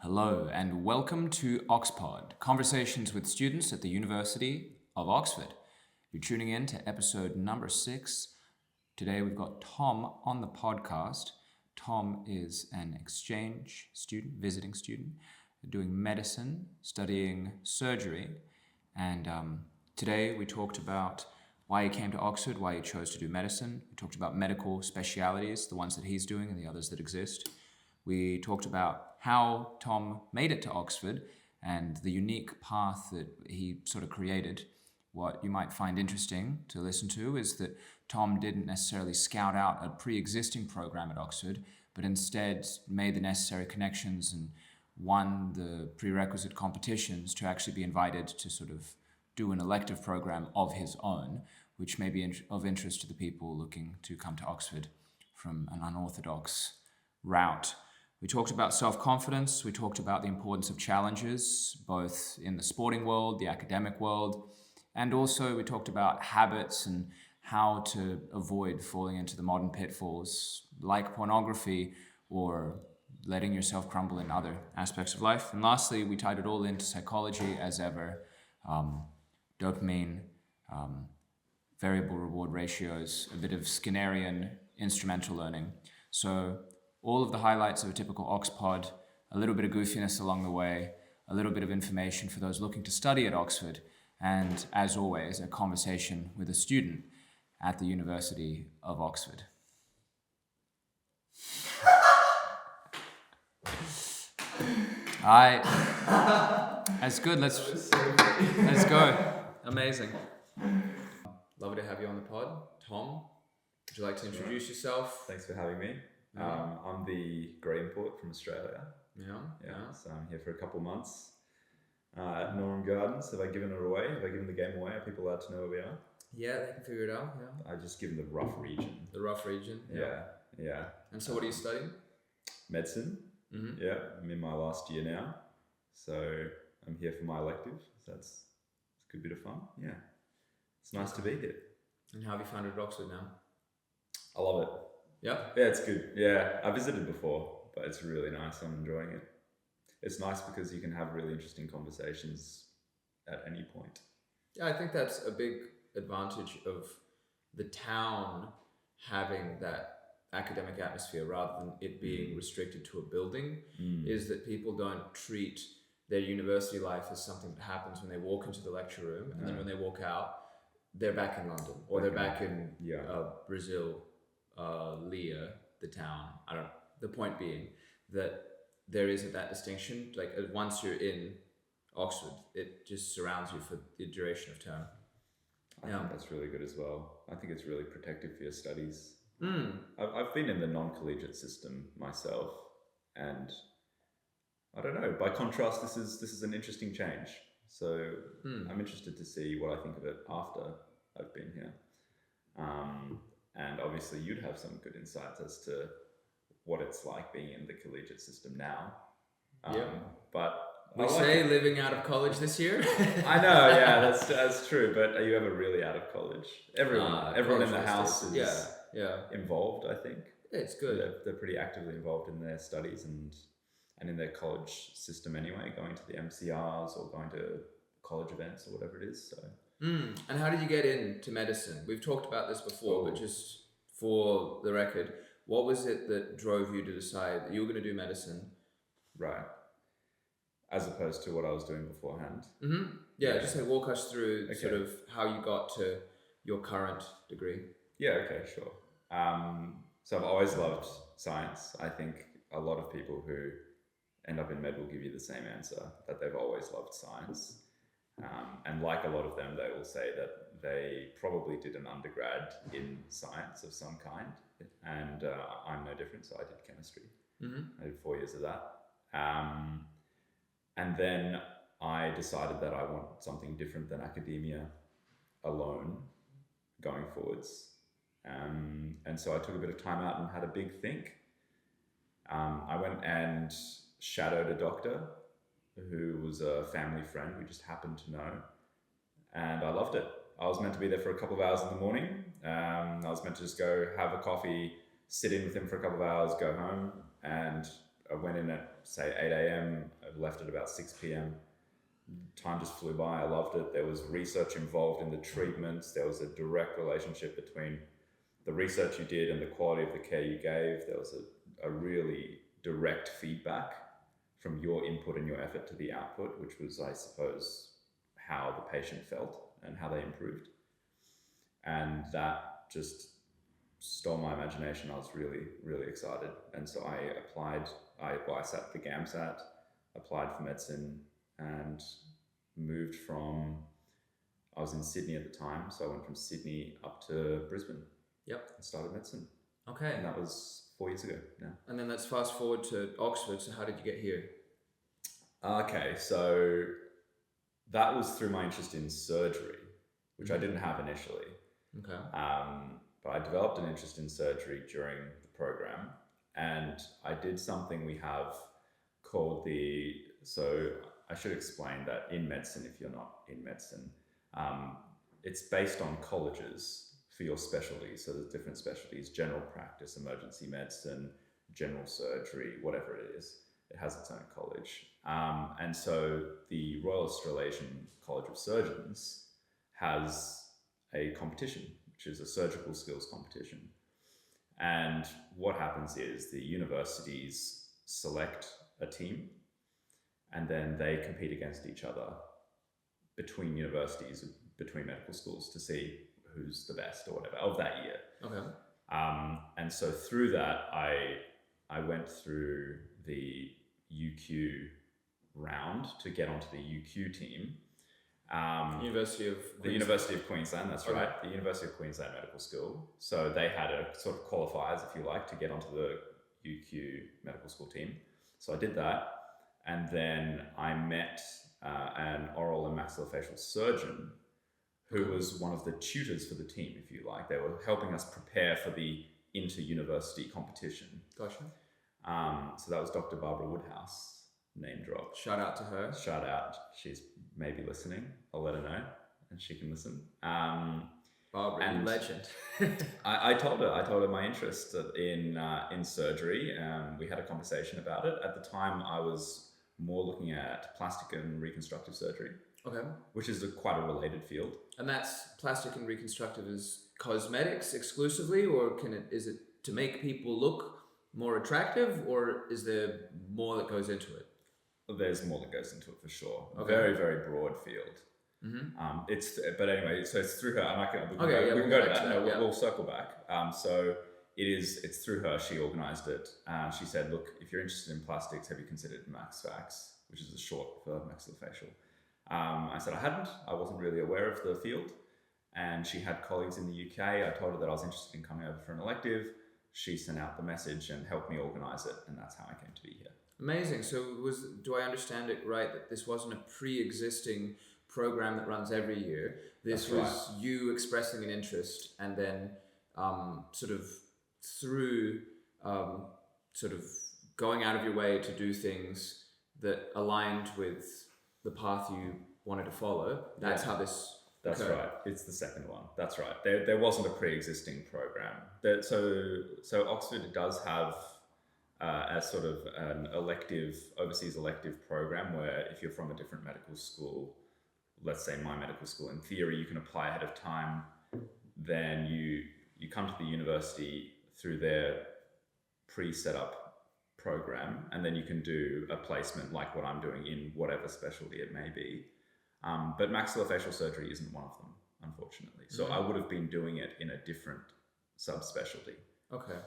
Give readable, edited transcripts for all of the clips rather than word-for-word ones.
Hello and welcome to OxPod, conversations with students at the University of Oxford. You're tuning in to episode number 6. Today we've got Tom on the podcast. Tom is an exchange student, visiting student, doing medicine, studying surgery. And today we talked about why he came to Oxford, why he chose to do medicine. We talked about medical specialities, the ones that he's doing and the others that exist. We talked about how Tom made it to Oxford and the unique path that he sort of created. What you might find interesting to listen to is that Tom didn't necessarily scout out a pre-existing program at Oxford, but instead made the necessary connections and won the prerequisite competitions to actually be invited to sort of do an elective program of his own, which may be of interest to the people looking to come to Oxford from an unorthodox route. We talked about self-confidence. We talked about the importance of challenges, both in the sporting world, the academic world, and also we talked about habits and how to avoid falling into the modern pitfalls like pornography or letting yourself crumble in other aspects of life. And lastly, we tied it all into psychology as ever, dopamine, variable reward ratios, a bit of Skinnerian instrumental learning. So all of the highlights of a typical OxPod, a little bit of goofiness along the way, a little bit of information for those looking to study at Oxford, and as always, a conversation with a student at the University of Oxford. All right, that's good. Let's go. Amazing. Lovely to have you on the pod. Tom, would you like to introduce yourself? Thanks for having me. I'm the grey import from Australia. Yeah. So I'm here for a couple months at Norham Gardens. Have I given it away? Have I given the game away? Are people allowed to know where we are? Yeah, they can figure it out. Yeah. I've just given the rough region. The rough region. Yeah. And so, what are you studying? Medicine. Mm-hmm. Yeah, I'm in my last year now, so I'm here for my elective. So it's a good bit of fun. Yeah, it's nice to be here. And how have you found it at Oxford now? I love it. Yeah. Yeah, it's good. Yeah, I visited before, but it's really nice. I'm enjoying it. It's nice because you can have really interesting conversations at any point. Yeah, I think that's a big advantage of the town having that academic atmosphere rather than it being restricted to a building, is that people don't treat their university life as something that happens when they walk into the lecture room and then when they walk out, they're back in London or they're back in Brazil, Leah, the town. The point being that there isn't that distinction. Like once you're in Oxford, it just surrounds you for the duration of term. I think that's really good as well. I think it's really protective for your studies. I've been in the non-collegiate system myself, and I don't know. By contrast, this is an interesting change. So I'm interested to see what I think of it after I've been here. And obviously, you'd have some good insights as to what it's like being in the collegiate system now. But we say living out of college this year. I know, yeah, that's true. But are you ever really out of college? Everyone in the house is involved. I think it's good. They're pretty actively involved in their studies and in their college system anyway, going to the MCRs or going to college events or whatever it is. So. And how did you get into medicine? We've talked about this before, but just for the record, what was it that drove you to decide that you were going to do medicine? Right. As opposed to what I was doing beforehand. Mm-hmm. Yeah, just walk us through sort of how you got to your current degree. Yeah, okay, sure. So I've always loved science. I think a lot of people who end up in med will give you the same answer, that they've always loved science. And like a lot of them, they will say that they probably did an undergrad in science of some kind. And I'm no different, so I did chemistry. Mm-hmm. I did 4 years of that. And then I decided that I want something different than academia alone going forwards. And so I took a bit of time out and had a big think. I went and shadowed a doctor who was a family friend we just happened to know. And I loved it. I was meant to be there for a couple of hours in the morning. I was meant to just go have a coffee, sit in with him for a couple of hours, go home, and I went in at say 8 a.m. I left at about 6 p.m. Time just flew by. I loved it. There was research involved in the treatments. There was a direct relationship between the research you did and the quality of the care you gave. There was a really direct feedback from your input and your effort to the output, which was, I suppose, how the patient felt and how they improved. And that just stole my imagination. I was really, really excited. And so I applied, I sat the GAMSAT, applied for medicine, and moved from, I was in Sydney at the time, so I went from Sydney up to Brisbane. Yep. And started medicine. Okay. And that was 4 years ago now. And then let's fast forward to Oxford. So how did you get here? Okay, so that was through my interest in surgery, which I didn't have initially. Okay. But I developed an interest in surgery during the program, and I did something we have called so I should explain that in medicine, if you're not in medicine, it's based on colleges for your specialty. So there's different specialties: general practice, emergency medicine, general surgery, whatever it is. It has its own college. And so the Royal Australasian College of Surgeons has a competition, which is a surgical skills competition. And what happens is the universities select a team, and then they compete against each other between universities, between medical schools, to see who's the best or whatever of that year. Okay. And so through that, I went through the UQ round to get onto the UQ team. University of the University of Queensland, that's okay. Right. The University of Queensland Medical School. So they had a sort of qualifiers, if you like, to get onto the UQ medical school team. So I did that. And then I met an oral and maxillofacial surgeon who was one of the tutors for the team, if you like. They were helping us prepare for the inter-university competition. Gotcha. So that was Dr. Barbara Woodhouse, name drop. Shout out to her. Shout out. She's maybe listening. I'll let her know and she can listen. Barbara, and legend. I told her my interest in surgery. We had a conversation about it. At the time, I was more looking at plastic and reconstructive surgery. Okay. Which is quite a related field. And that's plastic and reconstructive is cosmetics exclusively, or is it to make people look more attractive, or is there more that goes into it? There's more that goes into it for sure. Okay. Very, very broad field. Mm-hmm. But anyway, so it's through her. I'm not going to. We can go to that. No, we'll circle back. So it's through her. She organised it. She said, "Look, if you're interested in plastics, have you considered MaxFax, which is a short for maxillofacial?" I said I hadn't. I wasn't really aware of the field, and she had colleagues in the UK. I told her that I was interested in coming over for an elective. She sent out the message and helped me organise it, and that's how I came to be here. Amazing. So do I understand it right that this wasn't a pre-existing program that runs every year? This was right. You expressing an interest, and then sort of through sort of going out of your way to do things that aligned with the path you wanted to follow. That's how this. That's occurred. Right. It's the second one. That's right. There wasn't a pre-existing program. So Oxford does have a sort of an overseas elective program where if you're from a different medical school, let's say my medical school, in theory you can apply ahead of time. Then you come to the university through their pre-set up program, and then you can do a placement like what I'm doing in whatever specialty it may be. But maxillofacial surgery isn't one of them, unfortunately. So I would have been doing it in a different subspecialty. Okay.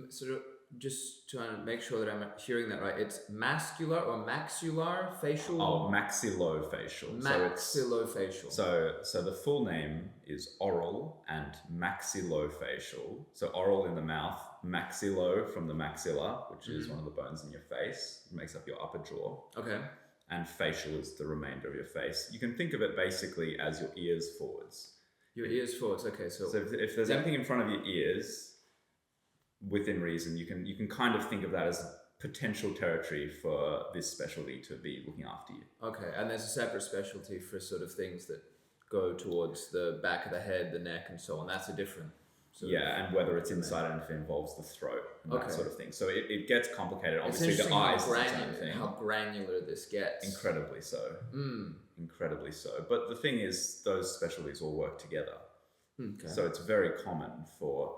So just to make sure that I'm hearing that right, it's mascular or maxillar facial? Oh, maxillofacial. Maxillofacial. So the full name is oral and maxillofacial. So oral in the mouth, maxillo from the maxilla, which is one of the bones in your face. It makes up your upper jaw. Okay. And facial is the remainder of your face. You can think of it basically as your ears forwards. Your ears forwards, okay. So if there's anything in front of your ears, within reason, you can kind of think of that as potential territory for this specialty to be looking after you. Okay, and there's a separate specialty for sort of things that go towards the back of the head, the neck, and so on. That's a different and whether it's inside and if it involves the throat and that sort of thing. So it gets complicated. It's Obviously, the eyes is its own granular, thing. how granular this gets. Incredibly so. Incredibly so. But the thing is, those specialties all work together. Okay. So it's very common for,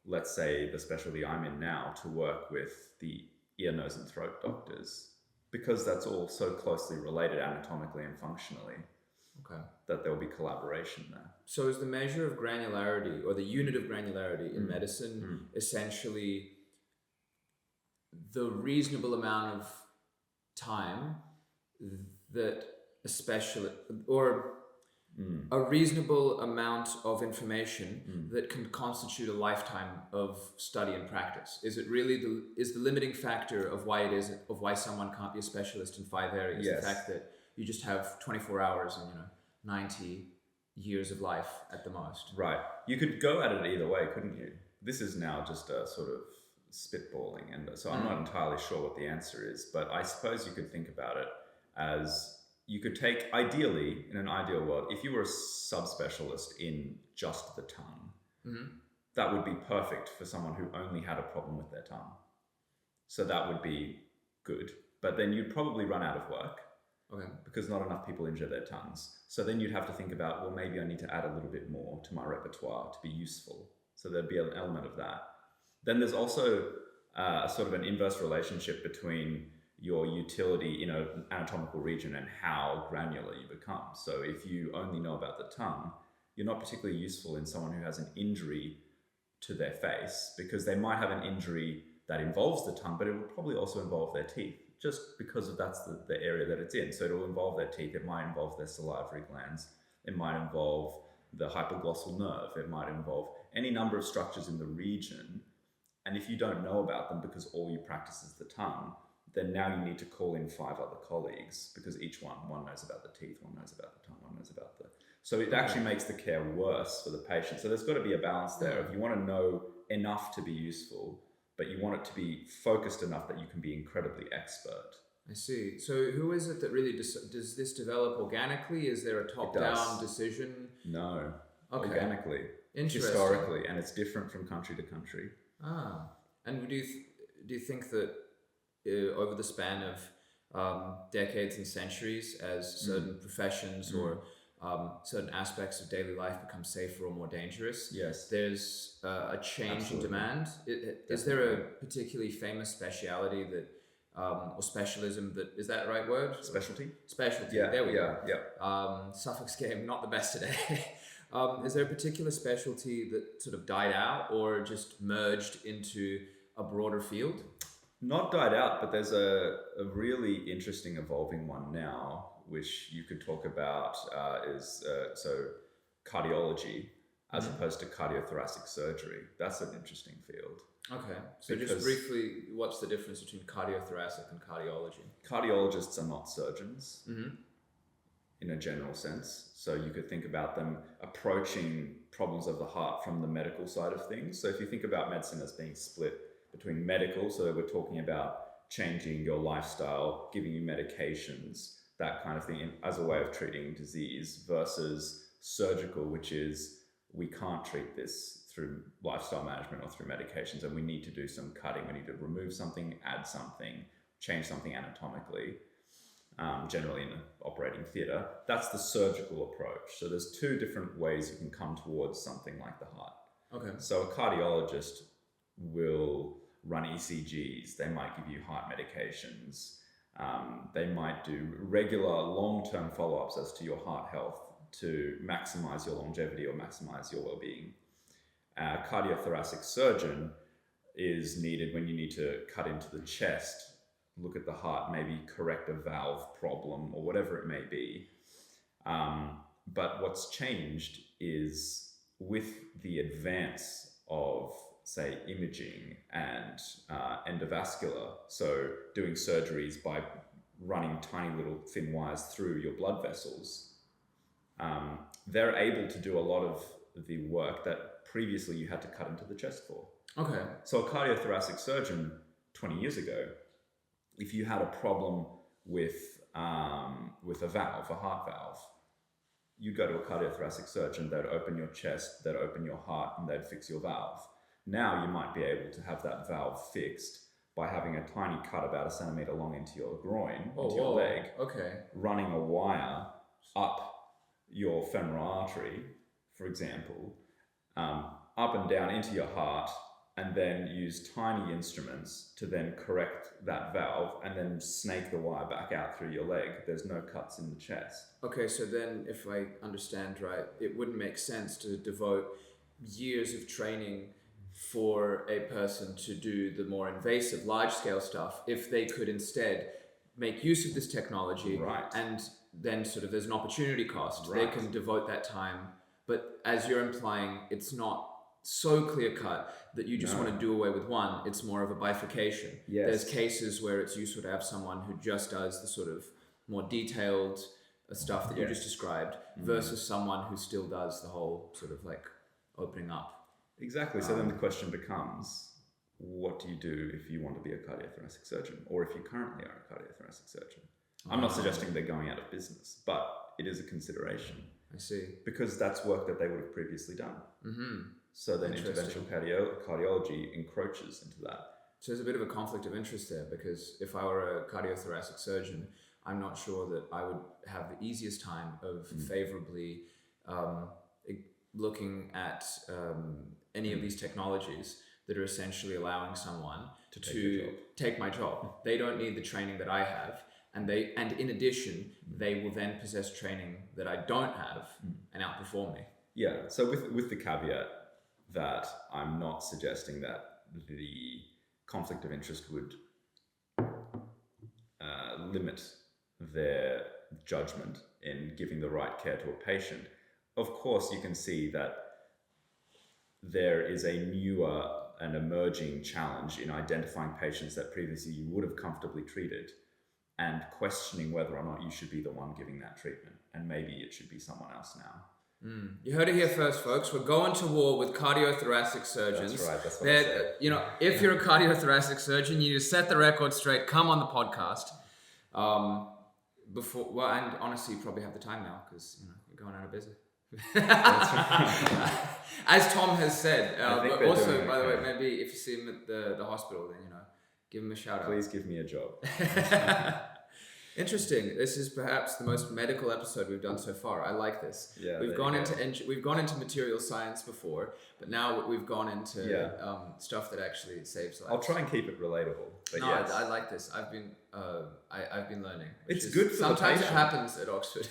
let's say, the specialty I'm in now to work with the ear, nose, and throat doctors, because that's all so closely related anatomically and functionally. Okay. That there'll be collaboration there. So is the measure of granularity, or the unit of granularity in medicine, essentially the reasonable amount of time that a specialist, or a reasonable amount of information that can constitute a lifetime of study and practice? Is it really is the limiting factor of why someone can't be a specialist in 5 areas the fact that you just have 24 hours and 90 years of life at the most? Right. You could go at it either way, couldn't you? This is now just a sort of spitballing, and so I'm not entirely sure what the answer is, but I suppose you could think about it as, you could take, ideally, in an ideal world, if you were a subspecialist in just the tongue, that would be perfect for someone who only had a problem with their tongue. So that would be good, but then you'd probably run out of work. Okay. Because not enough people injure their tongues. So then you'd have to think about, well, maybe I need to add a little bit more to my repertoire to be useful. So there'd be an element of that. Then there's also a sort of an inverse relationship between your utility in an anatomical region and how granular you become. So if you only know about the tongue, you're not particularly useful in someone who has an injury to their face, because they might have an injury that involves the tongue, but it will probably also involve their teeth, just because that's the area that it's in. So it'll involve their teeth, it might involve their salivary glands, it might involve the hypoglossal nerve, it might involve any number of structures in the region. And if you don't know about them because all you practice is the tongue, then now you need to call in 5 other colleagues, because each one knows about the teeth, one knows about the tongue, one knows about the... So it actually makes the care worse for the patient. So there's got to be a balance there. If you want to know enough to be useful, but you want it to be focused enough that you can be incredibly expert. I see. So who is it that really does this develop organically? Is there a top-down decision? No. Okay. Organically. Interesting. Historically, and it's different from country to country. And do you think that over the span of decades and centuries, as certain professions or certain aspects of daily life become safer or more dangerous, there's a change in demand? Is there a particularly famous speciality that, or specialism that, is that the right word? Specialty? Specialty, Yeah, there we go. Yeah. Suffolk's game, not the best today. Is there a particular specialty that sort of died out or just merged into a broader field? Not died out, but there's a really interesting evolving one now, which you could talk about, is cardiology as opposed to cardiothoracic surgery. That's an interesting field. Okay, so just briefly, what's the difference between cardiothoracic and cardiology? Cardiologists are not surgeons in a general sense. So you could think about them approaching problems of the heart from the medical side of things. So if you think about medicine as being split between medical, so we're talking about changing your lifestyle, giving you medications, that kind of thing as a way of treating disease, versus surgical, which is, we can't treat this through lifestyle management or through medications, and we need to do some cutting. We need to remove something, add something, change something anatomically, generally in an operating theatre. That's the surgical approach. So there's 2 different ways you can come towards something like the heart. Okay. So a cardiologist will run ECGs, they might give you heart medications, they might do regular long-term follow-ups as to your heart health to maximize your longevity or maximize your well-being. A cardiothoracic surgeon is needed when you need to cut into the chest, look at the heart, maybe correct a valve problem or whatever it may be. But what's changed is, with the advance of, say, imaging and endovascular, so doing surgeries by running tiny little thin wires through your blood vessels, they're able to do a lot of the work that previously you had to cut into the chest for. Okay. So a cardiothoracic surgeon 20 years ago, if you had a problem with a valve, a heart valve, you'd go to a cardiothoracic surgeon, they'd open your chest, they'd open your heart, and they'd fix your valve. Now you might be able to have that valve fixed by having a tiny cut about 1 centimeter long into your groin, into your leg, running a wire up your femoral artery, for example, up and down into your heart, and then use tiny instruments to then correct that valve and then snake the wire back out through your leg. There's no cuts in the chest. Okay, so then if I understand right, it wouldn't make sense to devote years of training for a person to do the more invasive, large-scale stuff if they could instead make use of this technology, and then sort of there's an opportunity cost. They can devote that time, but as you're implying, it's not so clear-cut that you just want to do away with one. It's more of a bifurcation. Yes. There's cases where it's useful to have someone who just does the sort of more detailed stuff that you just described versus someone who still does the whole sort of like opening up. Exactly. So then the question becomes, what do you do if you want to be a cardiothoracic surgeon, or if you currently are a cardiothoracic surgeon? I'm not suggesting they're going out of business, but it is a consideration. I see. Because that's work that they would have previously done. Mm-hmm. So then interventional cardiology encroaches into that. So there's a bit of a conflict of interest there, because if I were a cardiothoracic surgeon, I'm not sure that I would have the easiest time of favorably looking at any of these technologies that are essentially allowing someone to take my job. They don't need the training that I have, and in addition, they will then possess training that I don't have and outperform me. Yeah. So with the caveat that I'm not suggesting that the conflict of interest would limit their judgment in giving the right care to a patient. Of course, you can see that there is a newer and emerging challenge in identifying patients that previously you would have comfortably treated and questioning whether or not you should be the one giving that treatment, and maybe it should be someone else now. You heard it here first, folks. We're going to war with cardiothoracic surgeons. That's right. That's what I said. You know, if you're a cardiothoracic surgeon, you need to set the record straight. Come on the podcast. And honestly, you probably have the time now because you're going out of business. As Tom has said. But also, by the way, maybe if you see him at the hospital, then give him a shout out. Please give me a job. Interesting. This is perhaps the most medical episode we've done so far. I like this. Yeah, we've gone into material science before, but now we've gone into stuff that actually saves lives. I'll try and keep it relatable. But no, yes. I like this. I've been learning. It's good for the patient. Sometimes it happens at Oxford.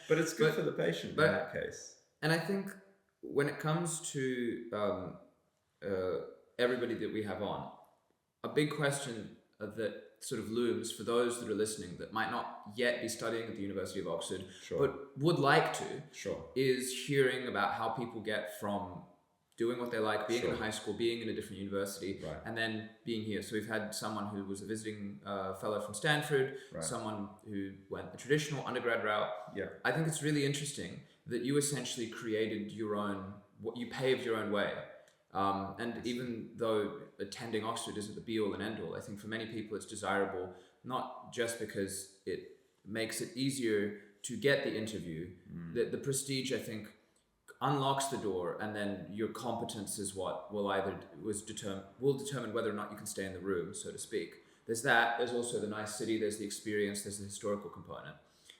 But it's good for the patient in that case. And I think when it comes to everybody that we have on, a big question that sort of looms for those that are listening that might not yet be studying at the University of Oxford, but would like to, is hearing about how people get from doing what they like, being in high school, being in a different university, and then being here. So we've had someone who was a visiting fellow from Stanford, someone who went the traditional undergrad route. Yeah. I think it's really interesting that you essentially created you paved your own way. And even though attending Oxford isn't the be-all and end-all, I think for many people it's desirable, not just because it makes it easier to get the interview. The prestige, I think, unlocks the door, and then your competence is what will determine whether or not you can stay in the room, so to speak. There's that. There's also the nice city. There's the experience. There's the historical component.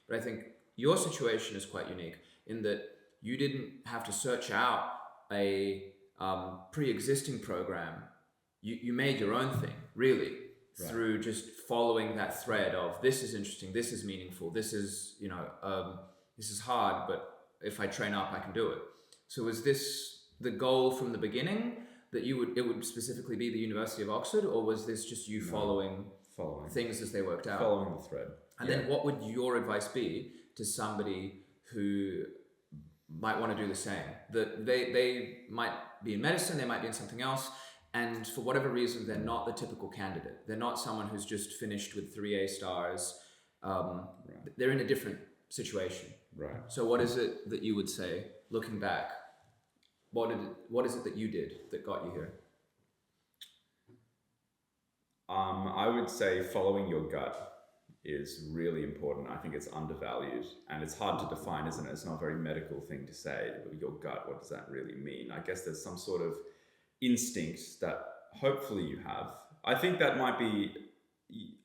But I think your situation is quite unique in that you didn't have to search out a pre-existing program. You made your own thing, really, through just following that thread of this is interesting, this is meaningful, this is this is hard, but if I train up, I can do it. So was this the goal from the beginning, that it would specifically be the University of Oxford, or was this just you following things as they worked out? Following the thread. And then what would your advice be to somebody who might want to do the same? That they might be in medicine, they might be in something else, and for whatever reason, they're not the typical candidate. They're not someone who's just finished with 3 A stars. They're in a different situation. Right. So what is it that you would say, looking back? What is it that you did that got you here? I would say following your gut is really important. I think it's undervalued, and it's hard to define, isn't it? It's not a very medical thing to say. Your gut, what does that really mean? I guess there's some sort of instinct that hopefully you have. I think that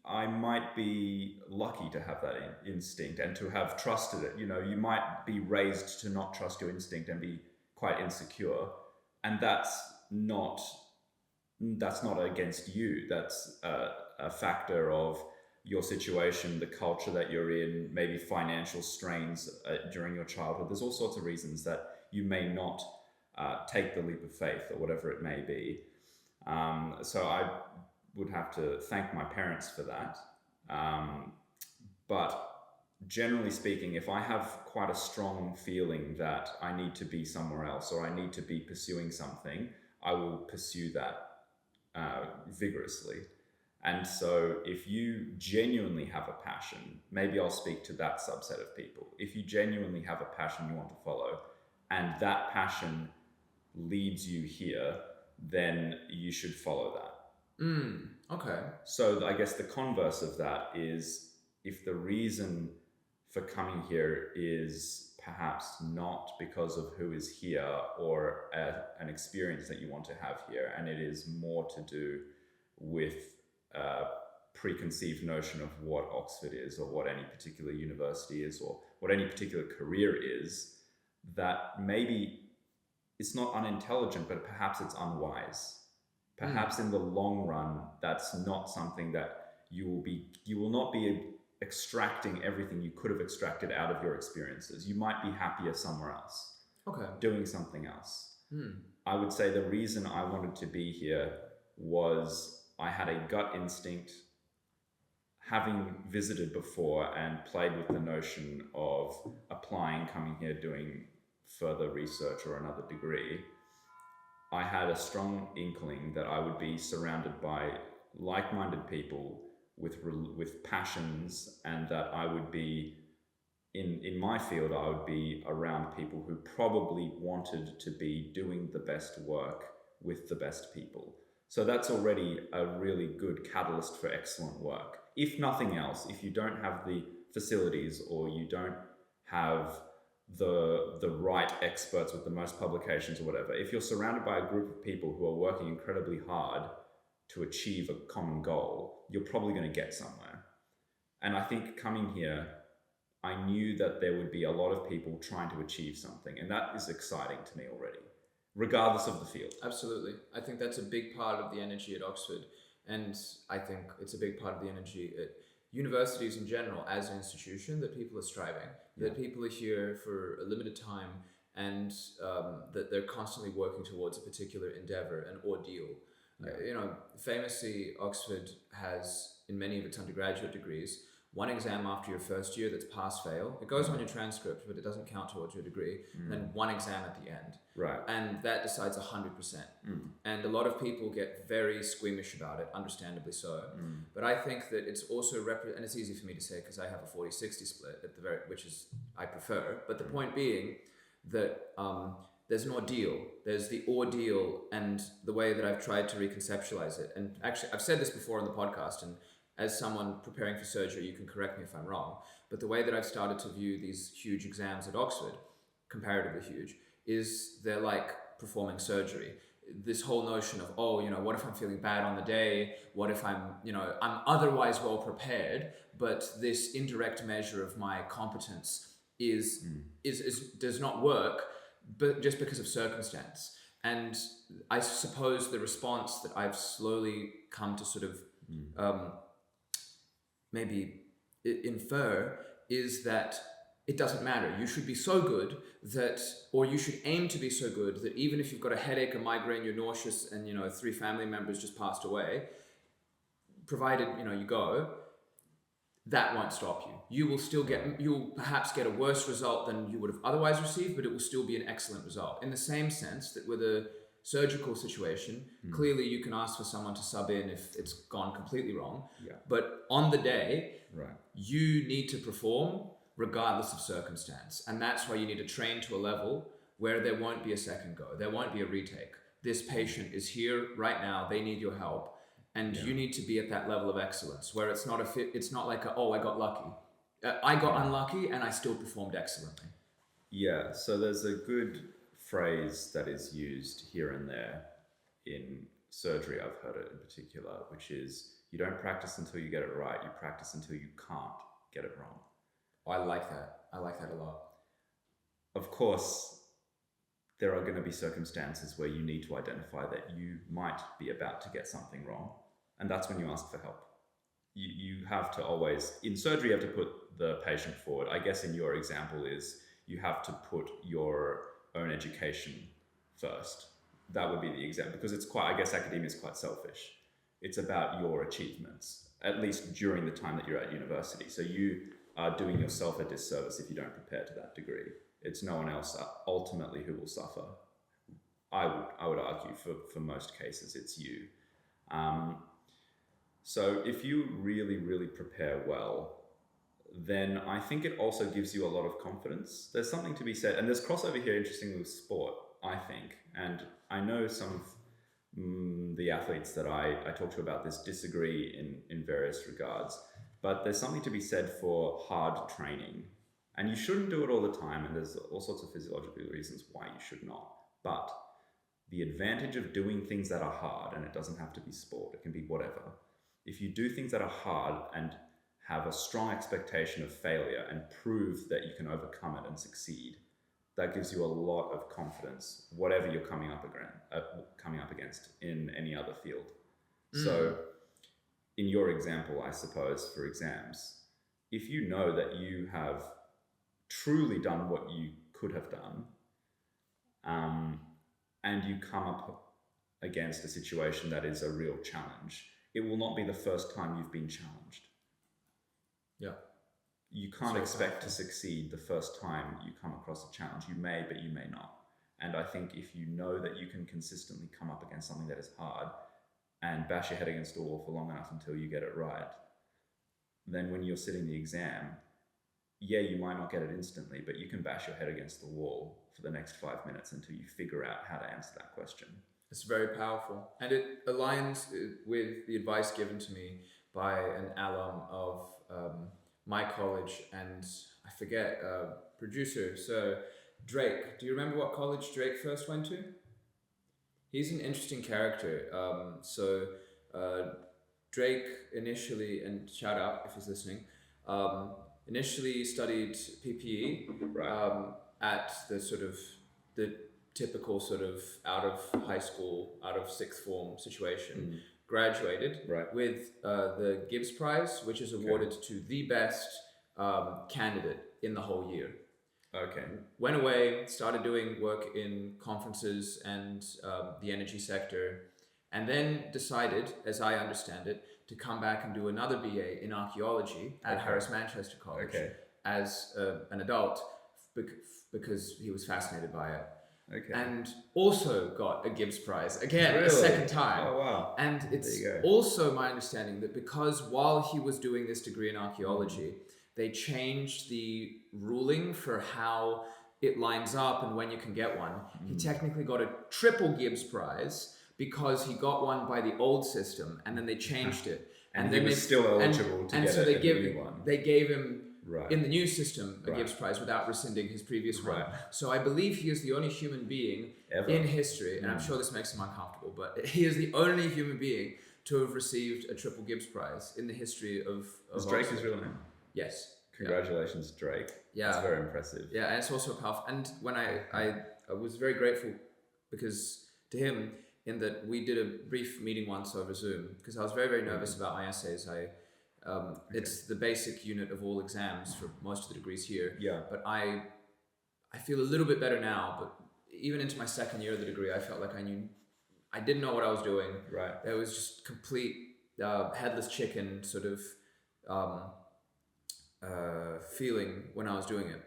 I might be lucky to have that instinct and to have trusted it. You know, you might be raised to not trust your instinct and be quite insecure, and that's not against you. That's a factor of your situation, the culture that you're in, maybe financial strains during your childhood. There's all sorts of reasons that you may not take the leap of faith or whatever it may be. So I would have to thank my parents for that. But generally speaking, if I have quite a strong feeling that I need to be somewhere else or I need to be pursuing something, I will pursue that vigorously. And so if you genuinely have a passion, maybe I'll speak to that subset of people. If you genuinely have a passion you want to follow, and that passion leads you here, then you should follow that. Okay. So I guess the converse of that is, if the reason for coming here is perhaps not because of who is here or an experience that you want to have here, and it is more to do with preconceived notion of what Oxford is or what any particular university is or what any particular career is, that maybe it's not unintelligent, but perhaps it's unwise. Perhaps in the long run, that's not something that you will not be extracting everything you could have extracted out of your experiences. You might be happier somewhere else, doing something else. I would say the reason I wanted to be here was I had a gut instinct, having visited before and played with the notion of applying, coming here, doing further research or another degree. I had a strong inkling that I would be surrounded by like-minded people with passions, and that I would be in my field, I would be around people who probably wanted to be doing the best work with the best people. So that's already a really good catalyst for excellent work. If nothing else, if you don't have the facilities or you don't have the right experts with the most publications or whatever, if you're surrounded by a group of people who are working incredibly hard to achieve a common goal, you're probably going to get somewhere. And I think coming here, I knew that there would be a lot of people trying to achieve something, and that is exciting to me already, regardless of the field. Absolutely. I think that's a big part of the energy at Oxford, and I think it's a big part of the energy at universities in general as an institution, that people are striving, that people are here for a limited time, and that they're constantly working towards a particular endeavor, an ordeal. Famously, Oxford has, in many of its undergraduate degrees, one exam after your first year that's pass-fail. It goes on your transcript, but it doesn't count towards your degree. And then one exam at the end. Right. And that decides 100%. And a lot of people get very squeamish about it, understandably so. But I think that it's also, and it's easy for me to say because I have a 40-60 split, which is, I prefer. But the point being that there's an ordeal. There's the ordeal, and the way that I've tried to reconceptualize it. And actually, I've said this before on the podcast, and as someone preparing for surgery, you can correct me if I'm wrong, but the way that I've started to view these huge exams at Oxford, comparatively huge, is they're like performing surgery. This whole notion of, what if I'm feeling bad on the day? What if I'm otherwise well prepared, but this indirect measure of my competence does not work, but just because of circumstance. And I suppose the response that I've slowly come to sort of maybe infer is that it doesn't matter. You should be so good or you should aim to be so good that even if you've got a headache, a migraine, you're nauseous, and 3 family members just passed away, provided you go, that won't stop you. You'll perhaps get a worse result than you would have otherwise received, but it will still be an excellent result. In the same sense that with a surgical situation, clearly you can ask for someone to sub in if it's gone completely wrong. But on the day, you need to perform regardless of circumstance. And that's why you need to train to a level where there won't be a second go. There won't be a retake. This patient is here right now. They need your help. and Yeah. you need to be at that level of excellence where it's not it's not like oh, I got lucky. I got unlucky and I still performed excellently. Yeah, so there's a good phrase that is used here and there in surgery, I've heard it in particular, which is you don't practice until you get it right, you practice until you can't get it wrong. I like that. I like that a lot. Of course, there are going to be circumstances where you need to identify that you might be about to get something wrong, and that's when you ask for help. You have to always, in surgery, you have to put the patient forward. I guess in your example is you have to put your own education first. That would be the example, because it's quite, I guess academia is quite selfish. It's about your achievements, at least during the time that you're at university. So you are doing yourself a disservice if you don't prepare to that degree. It's no one else ultimately who will suffer. I would argue for most cases it's you. So if you really, really prepare well, then I think it also gives you a lot of confidence. There's something to be said, and there's crossover here, interestingly, with sport, I think. And I know some of the athletes that I talk to about this disagree in various regards, but there's something to be said for hard training. And you shouldn't do it all the time, and there's all sorts of physiological reasons why you should not. But the advantage of doing things that are hard, and it doesn't have to be sport, it can be whatever. If you do things that are hard and have a strong expectation of failure and prove that you can overcome it and succeed, that gives you a lot of confidence, whatever you're coming up against in any other field. So in your example, I suppose, for exams, if you know that you have truly done what you could have done, and you come up against a situation that is a real challenge, it will not be the first time you've been challenged. Yeah. You can't expect to succeed the first time you come across a challenge. You may, but you may not. And I think if you know that you can consistently come up against something that is hard and bash your head against a wall for long enough until you get it right, then when you're sitting the exam, yeah, you might not get it instantly, but you can bash your head against the wall for the next 5 minutes until you figure out how to answer that question. It's very powerful. And it aligns with the advice given to me by an alum of my college, and I forget, producer, Sir Drake. Do you remember what college Drake first went to? He's an interesting character. Drake initially, and shout out if he's listening, initially studied PPE at the typical sort of out of high school, out of sixth form situation. Graduated with the Gibbs Prize, which is awarded to the best candidate in the whole year. Okay. Went away, started doing work in conferences and the energy sector, and then decided, as I understand it, to come back and do another BA in archaeology at Harris Manchester College as an adult because he was fascinated by it. Okay. And also got a Gibbs Prize again, a second time. Oh wow! And it's also my understanding that because while he was doing this degree in archaeology, they changed the ruling for how it lines up and when you can get one. He technically got a triple Gibbs Prize because he got one by the old system, and then they changed it. And then he was still eligible to get a new one. They gave him. In the new system, a Gibbs Prize without rescinding his previous one. So I believe he is the only human being in history, and I'm sure this makes him uncomfortable, but he is the only human being to have received a triple Gibbs Prize in the history of Drake his real name? Yes. Congratulations, Drake. Yeah. That's very impressive. Yeah, and it's also powerful. And when I was very grateful because to him, in that we did a brief meeting once over Zoom, because I was very, very nervous about my essays. It's the basic unit of all exams for most of the degrees here. Yeah. But I feel a little bit better now. But even into my second year of the degree, I felt like I didn't know what I was doing. Right. It was just complete headless chicken sort of feeling when I was doing it.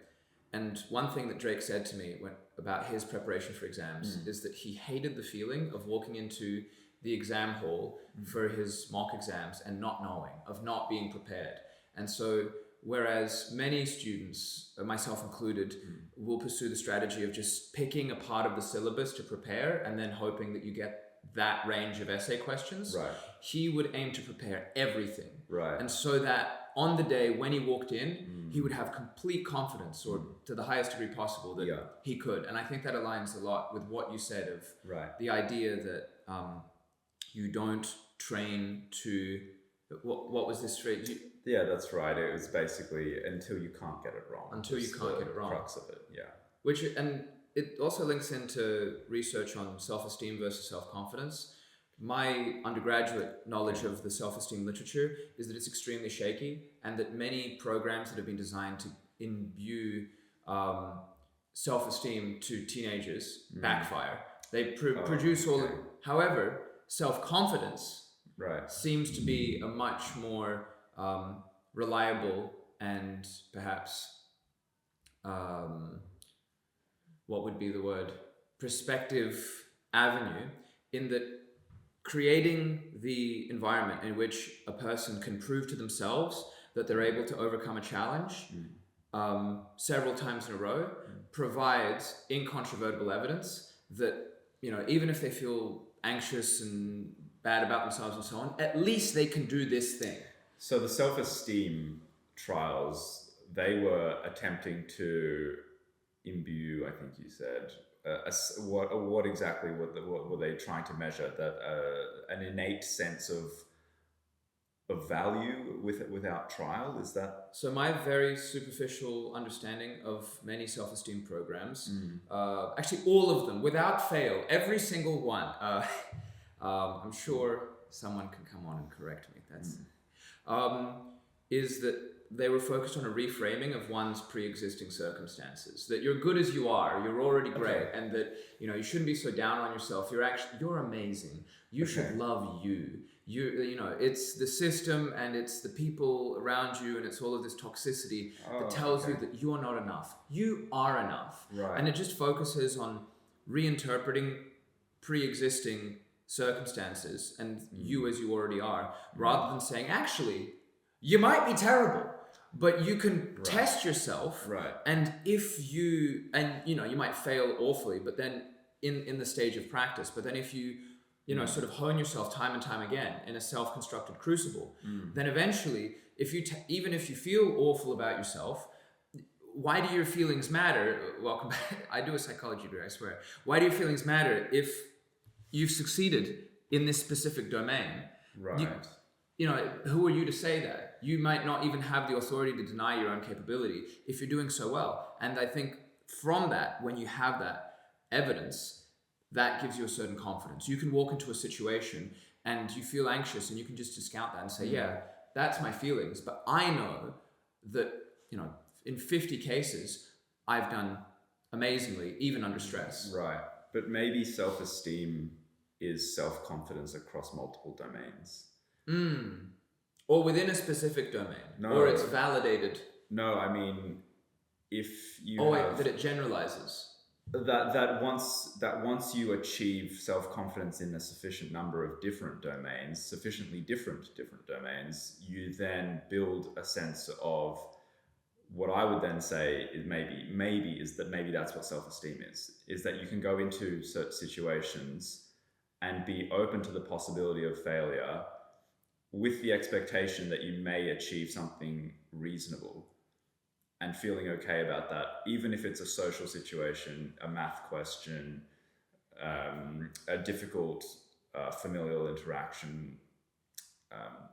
And one thing that Drake said to me about his preparation for exams is that he hated the feeling of walking into the exam hall for his mock exams and not knowing, of not being prepared. And so, whereas many students, myself included, will pursue the strategy of just picking a part of the syllabus to prepare and then hoping that you get that range of essay questions, Right. he would aim to prepare everything. Right. And so that on the day when he walked in, he would have complete confidence, or to the highest degree possible, that he could. And I think that aligns a lot with what you said of the idea that you don't train to, what was this phrase? Yeah, that's right. It was basically until you can't get it wrong. Until you can't get it wrong. Crux of it, yeah. Which, and it also links into research on self-esteem versus self-confidence. My undergraduate knowledge of the self-esteem literature is that it's extremely shaky, and that many programs that have been designed to imbue self-esteem to teenagers backfire. They produce all of, however, self-confidence seems to be a much more reliable and perhaps what would be the word, perspective avenue, in that creating the environment in which a person can prove to themselves that they're able to overcome a challenge several times in a row provides incontrovertible evidence that, you know, even if they feel anxious and bad about themselves and so on, at least they can do this thing. So the self-esteem trials, they were attempting to imbue, I think you said, what exactly were they trying to measure? That an innate sense of value without trial? Is that? So my very superficial understanding of many self-esteem programs, actually all of them, without fail, every single one. I'm sure someone can come on and correct me. That's is that they were focused on a reframing of one's pre-existing circumstances. That you're good as you are, you're already great, and that, you know, you shouldn't be so down on yourself. You're amazing. You should love you. You know, it's the system and it's the people around you and it's all of this toxicity that tells you that you are not enough. You are enough. Right. And it just focuses on reinterpreting pre-existing circumstances and you as you already are, rather than saying, actually, you might be terrible, but you can test yourself. Right. And if you, and you know, you might fail awfully, but then in the stage of practice, but then if you, you know, sort of hone yourself time and time again in a self-constructed crucible, then eventually, if you even if you feel awful about yourself, why do your feelings matter? Welcome back. I do a psychology degree, I swear. Why do your feelings matter if you've succeeded in this specific domain? Right. You know, who are you to say that? You might not even have the authority to deny your own capability if you're doing so well. And I think from that, when you have that evidence, that gives you a certain confidence. You can walk into a situation and you feel anxious and you can just discount that and say, yeah, that's my feelings. But I know that, you know, in 50 cases, I've done amazingly, even under stress. Right. But maybe self-esteem is self-confidence across multiple domains. Or within a specific domain. No. Or it's validated. No, I mean, if you that it generalizes. That once you achieve self-confidence in a sufficient number of different domains, sufficiently different domains, you then build a sense of what I would then say is maybe that's what self-esteem is that you can go into certain situations and be open to the possibility of failure with the expectation that you may achieve something reasonable and feeling okay about that, even if it's a social situation, a math question, a difficult familial interaction,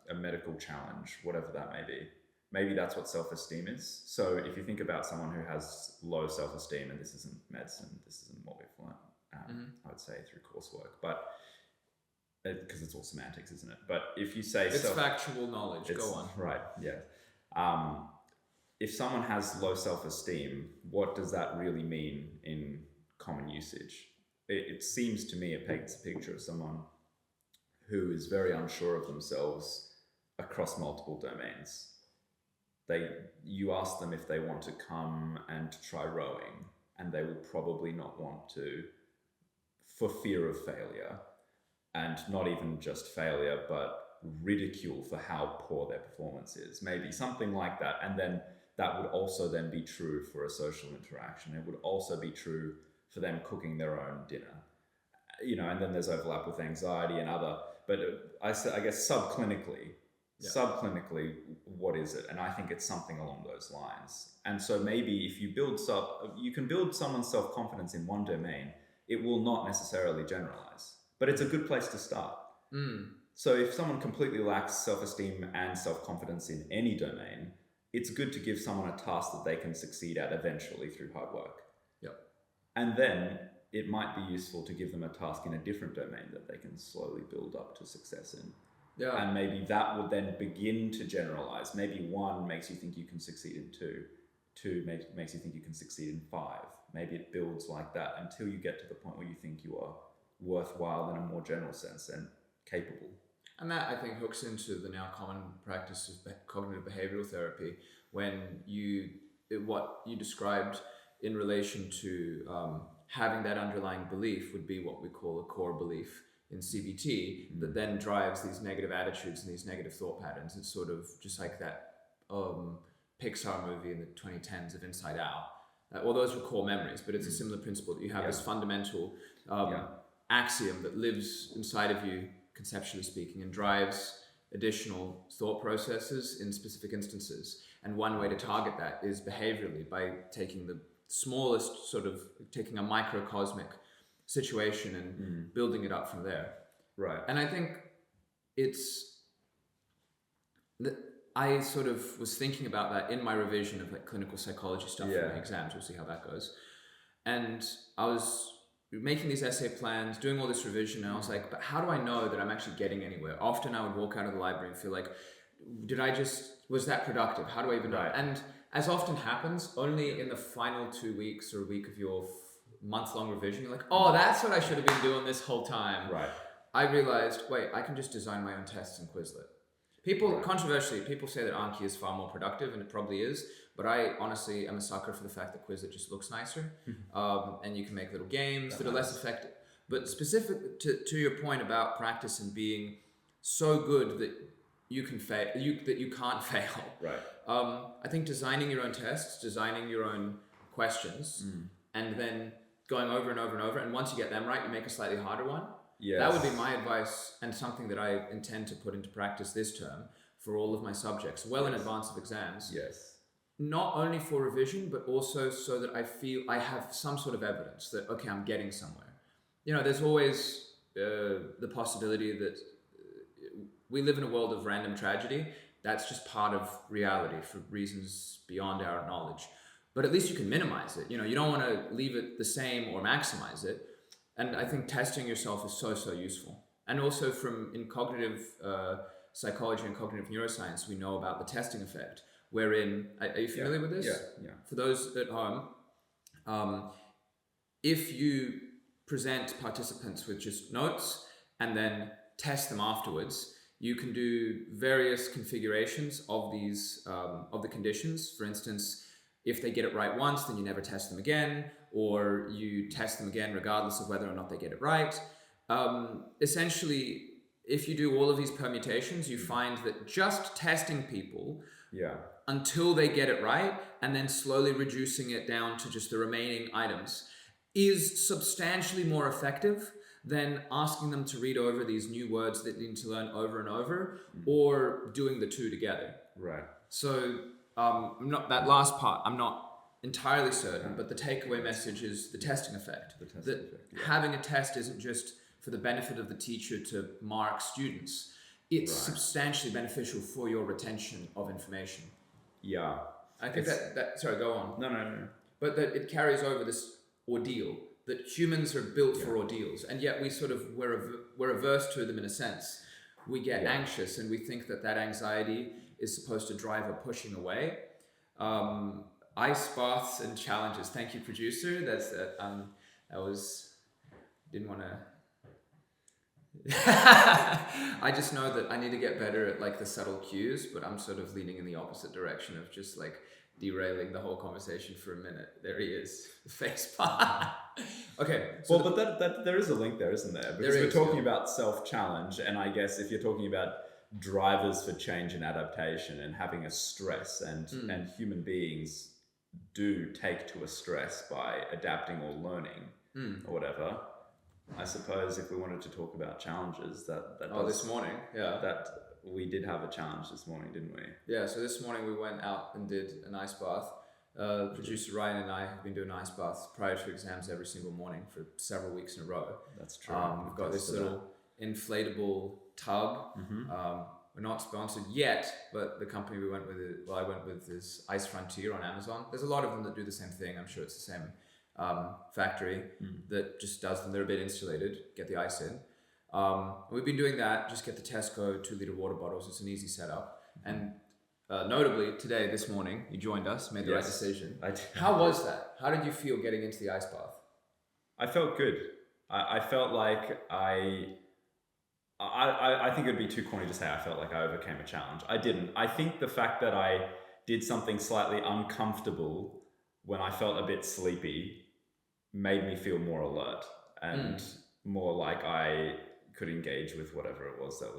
a medical challenge, whatever that may be. Maybe that's what self-esteem is. So if you think about someone who has low self-esteem, and this isn't medicine, this isn't what we've learned, I would say through coursework, but because it's all semantics, isn't it? But if you say it's factual knowledge, go on. Right, yeah. If someone has low self-esteem, what does that really mean in common usage? It seems to me it paints a picture of someone who is very unsure of themselves across multiple domains. You ask them if they want to come and try rowing, and they will probably not want to for fear of failure, and not even just failure, but ridicule for how poor their performance is. Maybe something like that. And then that would also then be true for a social interaction. It would also be true for them cooking their own dinner. and then there's overlap with anxiety and other. But I guess subclinically, what is it? And I think it's something along those lines. And so maybe if you you can build someone's self-confidence in one domain, it will not necessarily generalize, but it's a good place to start. So if someone completely lacks self-esteem and self-confidence in any domain, it's good to give someone a task that they can succeed at eventually through hard work. Yep. And then it might be useful to give them a task in a different domain that they can slowly build up to success in. Yeah. And maybe that would then begin to generalize. Maybe 1 makes you think you can succeed in 2. 2 makes you think you can succeed in 5. Maybe it builds like that until you get to the point where you think you are worthwhile in a more general sense and capable. And that, I think, hooks into the now common practice of cognitive behavioral therapy, when what you described in relation to having that underlying belief would be what we call a core belief in CBT, that then drives these negative attitudes and these negative thought patterns. It's sort of just like that Pixar movie in the 2010s of Inside Out. All those were core memories, but it's a similar principle that you have this fundamental axiom that lives inside of you, conceptually speaking, and drives additional thought processes in specific instances. And one way to target that is behaviorally, by taking the smallest taking a microcosmic situation and building it up from there. Right. And I think I sort of was thinking about that in my revision of like clinical psychology stuff for my exams. We'll see how that goes. And I was making these essay plans, doing all this revision, and I was like, but how do I know that I'm actually getting anywhere? Often I would walk out of the library and feel like, was that productive? How do I even know? And as often happens, only in the final 2 weeks or a week of your month-long revision, you're like, oh, that's what I should have been doing this whole time. Right. I realized, wait, I can just design my own tests in Quizlet. Controversially, people say that Anki is far more productive, and it probably is, but I honestly am a sucker for the fact that Quizlet just looks nicer, and you can make little games that are less effective. But specific to your point about practice and being so good that you can fail, that you can't fail. Right. I think designing your own tests, designing your own questions, and then going over and over and over, and once you get them right, you make a slightly harder one. Yes. That would be my advice, and something that I intend to put into practice this term for all of my subjects, well in advance of exams. Yes. Not only for revision, but also so that I feel I have some sort of evidence that, okay, I'm getting somewhere. There's always the possibility that we live in a world of random tragedy. That's just part of reality for reasons beyond our knowledge. But at least you can minimize it. You don't want to leave it the same or maximize it. And I think testing yourself is so useful. And also in cognitive psychology and cognitive neuroscience, we know about the testing effect, wherein, are you familiar with this? Yeah. For those at home, if you present participants with just notes and then test them afterwards, you can do various configurations of these, of the conditions. For instance, if they get it right once, then you never test them again, or you test them again regardless of whether or not they get it right. Essentially, if you do all of these permutations, you find that just testing people until they get it right, and then slowly reducing it down to just the remaining items, is substantially more effective than asking them to read over these new words that they need to learn over and over, or doing the two together. Right. So that last part, I'm not entirely certain, but the takeaway message is the testing effect. Having a test isn't just for the benefit of the teacher to mark students. It's substantially beneficial for your retention of information. Yeah. I think sorry, go on. No. But that it carries over this ordeal, that humans are built for ordeals, and yet we're averse to them in a sense. We get anxious, and we think that anxiety is supposed to drive a pushing away. Ice baths and challenges. Thank you, producer. Didn't want to. I just know that I need to get better at like the subtle cues, but I'm sort of leaning in the opposite direction of just like derailing the whole conversation for a minute. There he is, face palm. Okay. So but that there is a link there, isn't there? Because we're talking about self-challenge, and I guess if you're talking about drivers for change and adaptation and having a stress, and human beings do take to a stress by adapting or learning or whatever, I suppose if we wanted to talk about challenges, this morning, yeah. That we did have a challenge this morning, didn't we? Yeah, so this morning we went out and did an ice bath. Producer Ryan and I have been doing ice baths prior to exams every single morning for several weeks in a row. That's true. We've got this little inflatable tub. We're not sponsored yet, but the company I went with is Ice Frontier on Amazon. There's a lot of them that do the same thing. I'm sure it's the same factory that just does them. They're a bit insulated, get the ice in. We've been doing that, just get the Tesco 2-liter water bottles. It's an easy setup. And notably, today, this morning, you joined us, made the right decision. I did. How was that? How did you feel getting into the ice bath? I felt good. I felt like I think it would be too corny to say I felt like I overcame a challenge. I didn't. I think the fact that I did something slightly uncomfortable when I felt a bit sleepy made me feel more alert and more like I could engage with whatever it was that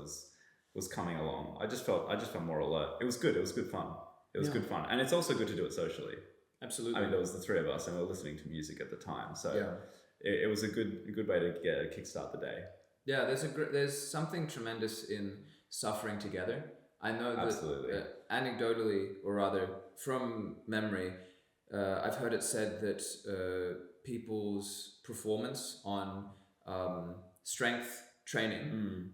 was coming along. I just felt more alert. It was good. It was good fun. It was good fun. And it's also good to do it socially. Absolutely. I mean, there was the three of us and we were listening to music at the time. So it was a good way to kickstart the day. Yeah, there's something tremendous in suffering together. I know that anecdotally, or rather from memory, I've heard it said that people's performance on strength training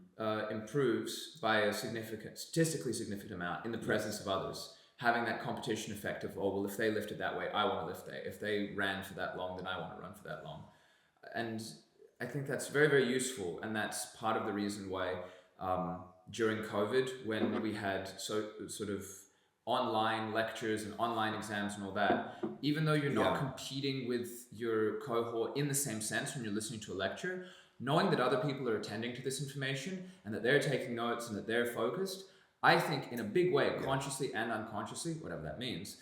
improves by a statistically significant amount in the presence of others. Having that competition effect of, if they lifted that weight, I want to lift that. If they ran for that long, then I want to run for that long. And I think that's very, very useful. And that's part of the reason why during COVID, when we had sort of online lectures and online exams and all that, even though you're not competing with your cohort in the same sense when you're listening to a lecture, knowing that other people are attending to this information and that they're taking notes and that they're focused, I think in a big way, consciously and unconsciously, whatever that means,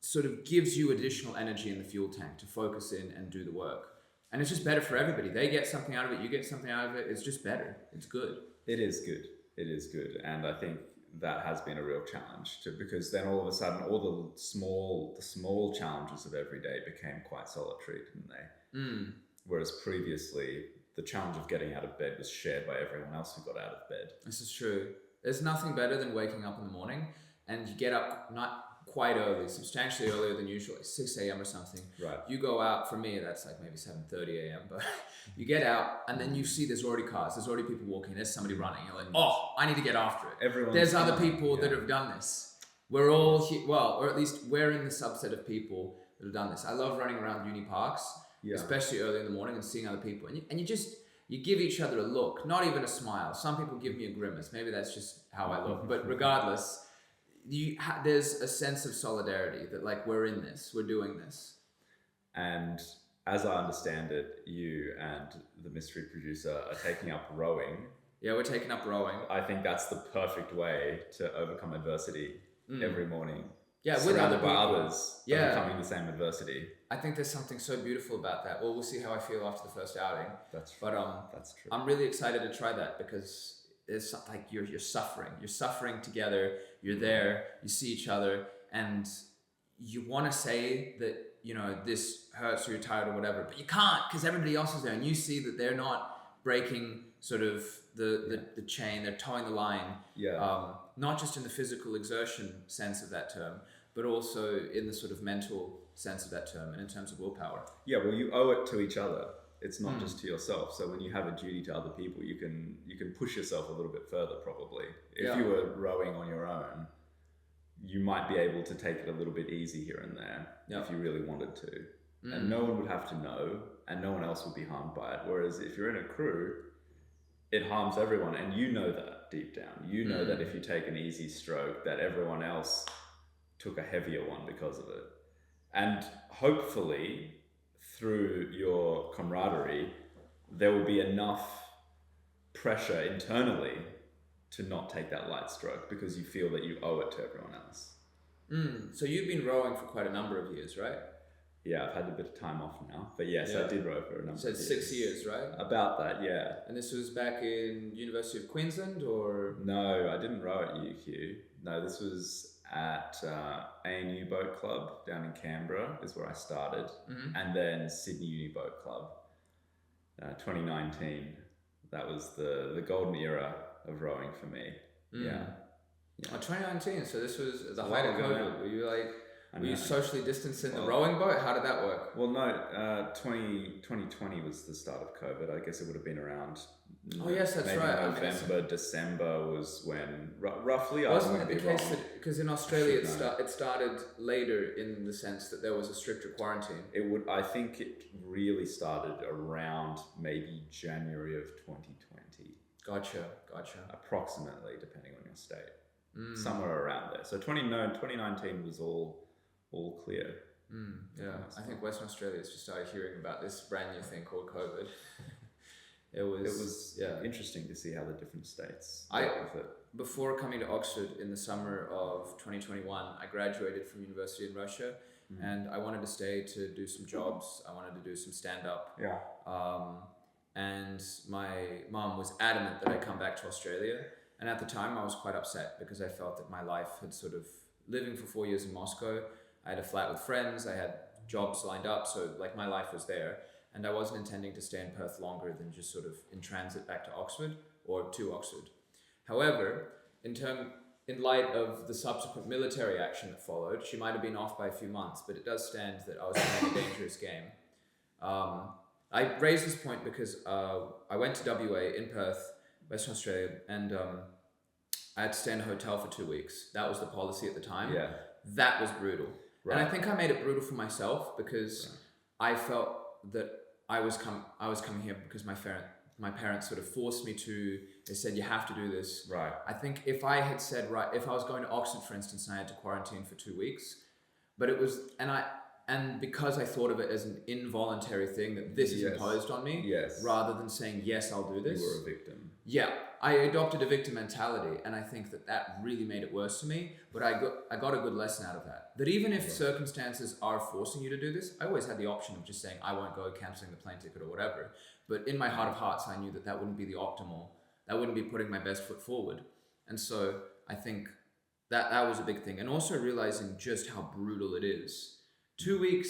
sort of gives you additional energy in the fuel tank to focus in and do the work. And it's just better for everybody. They get something out of it, you get something out of it. It's just better. It's good. It is good. It is good. And I think that has been a real challenge because then all of a sudden all the small challenges of every day became quite solitary, didn't they? Whereas previously the challenge of getting out of bed was shared by everyone else who got out of bed. This is true. There's nothing better than waking up in the morning and you get up not quite early, substantially earlier than usual, like 6 a.m. or something. Right. You go out, for me, that's like maybe 7:30 a.m., but you get out and then you see there's already cars, there's already people walking, there's somebody running. You're like, I need to get after it. There's other people that have done this. We're all here, or at least we're in the subset of people that have done this. I love running around uni parks, especially early in the morning and seeing other people. And you give each other a look, not even a smile. Some people give me a grimace. Maybe that's just how I look. But regardless, there's a sense of solidarity that like we're in this, we're doing this. And as I understand it, you and the mystery producer are taking up rowing. Yeah, we're taking up rowing. I think that's the perfect way to overcome adversity every morning. Yeah, with other people. Others overcoming the same adversity. I think there's something so beautiful about that. Well, we'll see how I feel after the first outing. That's true. But that's true. I'm really excited to try that because it's like you're suffering together. You're there, you see each other, and you want to say that, this hurts or you're tired or whatever, but you can't because everybody else is there and you see that they're not breaking sort of the chain, they're towing the line. Not just in the physical exertion sense of that term, but also in the sort of mental sense of that term and in terms of willpower. Yeah, well, you owe it to each other. It's not just to yourself. So when you have a duty to other people, you can push yourself a little bit further probably. If you were rowing on your own, you might be able to take it a little bit easy here and there if you really wanted to. And no one would have to know and no one else would be harmed by it. Whereas if you're in a crew, it harms everyone. And you know that deep down. You know that if you take an easy stroke, that everyone else took a heavier one because of it. And hopefully, through your camaraderie, there will be enough pressure internally to not take that light stroke because you feel that you owe it to everyone else. So you've been rowing for quite a number of years, right? Yeah, I've had a bit of time off now, but yes, I did row for a number of years. So 6 years, right? About that, yeah. And this was back in University of Queensland, or? No, I didn't row at UQ. No, this was at ANU Boat Club down in Canberra is where I started, and then Sydney Uni Boat Club. 2019. That was the golden era of rowing for me. Yeah. Oh, 2019. So this was the a height of while ago COVID. now. Were you socially distanced in the rowing boat? How did that work? Well, no. 2020 was the start of COVID. I guess it would have been around. Oh yes, that's maybe right. November, December was when roughly. Wasn't it the case that because in Australia it started later in the sense that there was a stricter quarantine? I think it really started around maybe January of 2020. Gotcha. Approximately, depending on your state. Somewhere around there. So 2019 was all clear. Yeah, I think Western Australia has just started hearing about this brand new thing called COVID. It was interesting to see how the different states dealt with it. Before coming to Oxford in the summer of 2021, I graduated from university in Russia, and I wanted to stay to do some jobs. I wanted to do some stand-up. Yeah. And my mom was adamant that I come back to Australia. And at the time, I was quite upset because I felt that my life had sort of living for 4 years in Moscow. I had a flat with friends. I had jobs lined up. So like my life was there. And I wasn't intending to stay in Perth longer than just sort of in transit back to Oxford or to Oxford. However, in light of the subsequent military action that followed, she might have been off by a few months, but it does stand that I was playing a dangerous game. I raise this point because I went to WA in Perth, Western Australia, and I had to stay in a hotel for 2 weeks. That was the policy at the time. Yeah. That was brutal. Right. And I think I made it brutal for myself because I felt that I was coming here because my parents sort of forced me to. They said, you have to do this. Right. I think if I had said, if I was going to Oxford, for instance, and I had to quarantine for 2 weeks, but it was, and because I thought of it as an involuntary thing that this is imposed on me, rather than saying, yes, I'll do this. You were a victim. Yeah, I adopted a victim mentality, and I think that really made it worse for me, but I got a good lesson out of that. That even if circumstances are forcing you to do this, I always had the option of just saying, I won't go, cancelling the plane ticket or whatever. But in my heart of hearts, I knew that wouldn't be the optimal, that wouldn't be putting my best foot forward. And so I think that was a big thing. And also realizing just how brutal it is. 2 weeks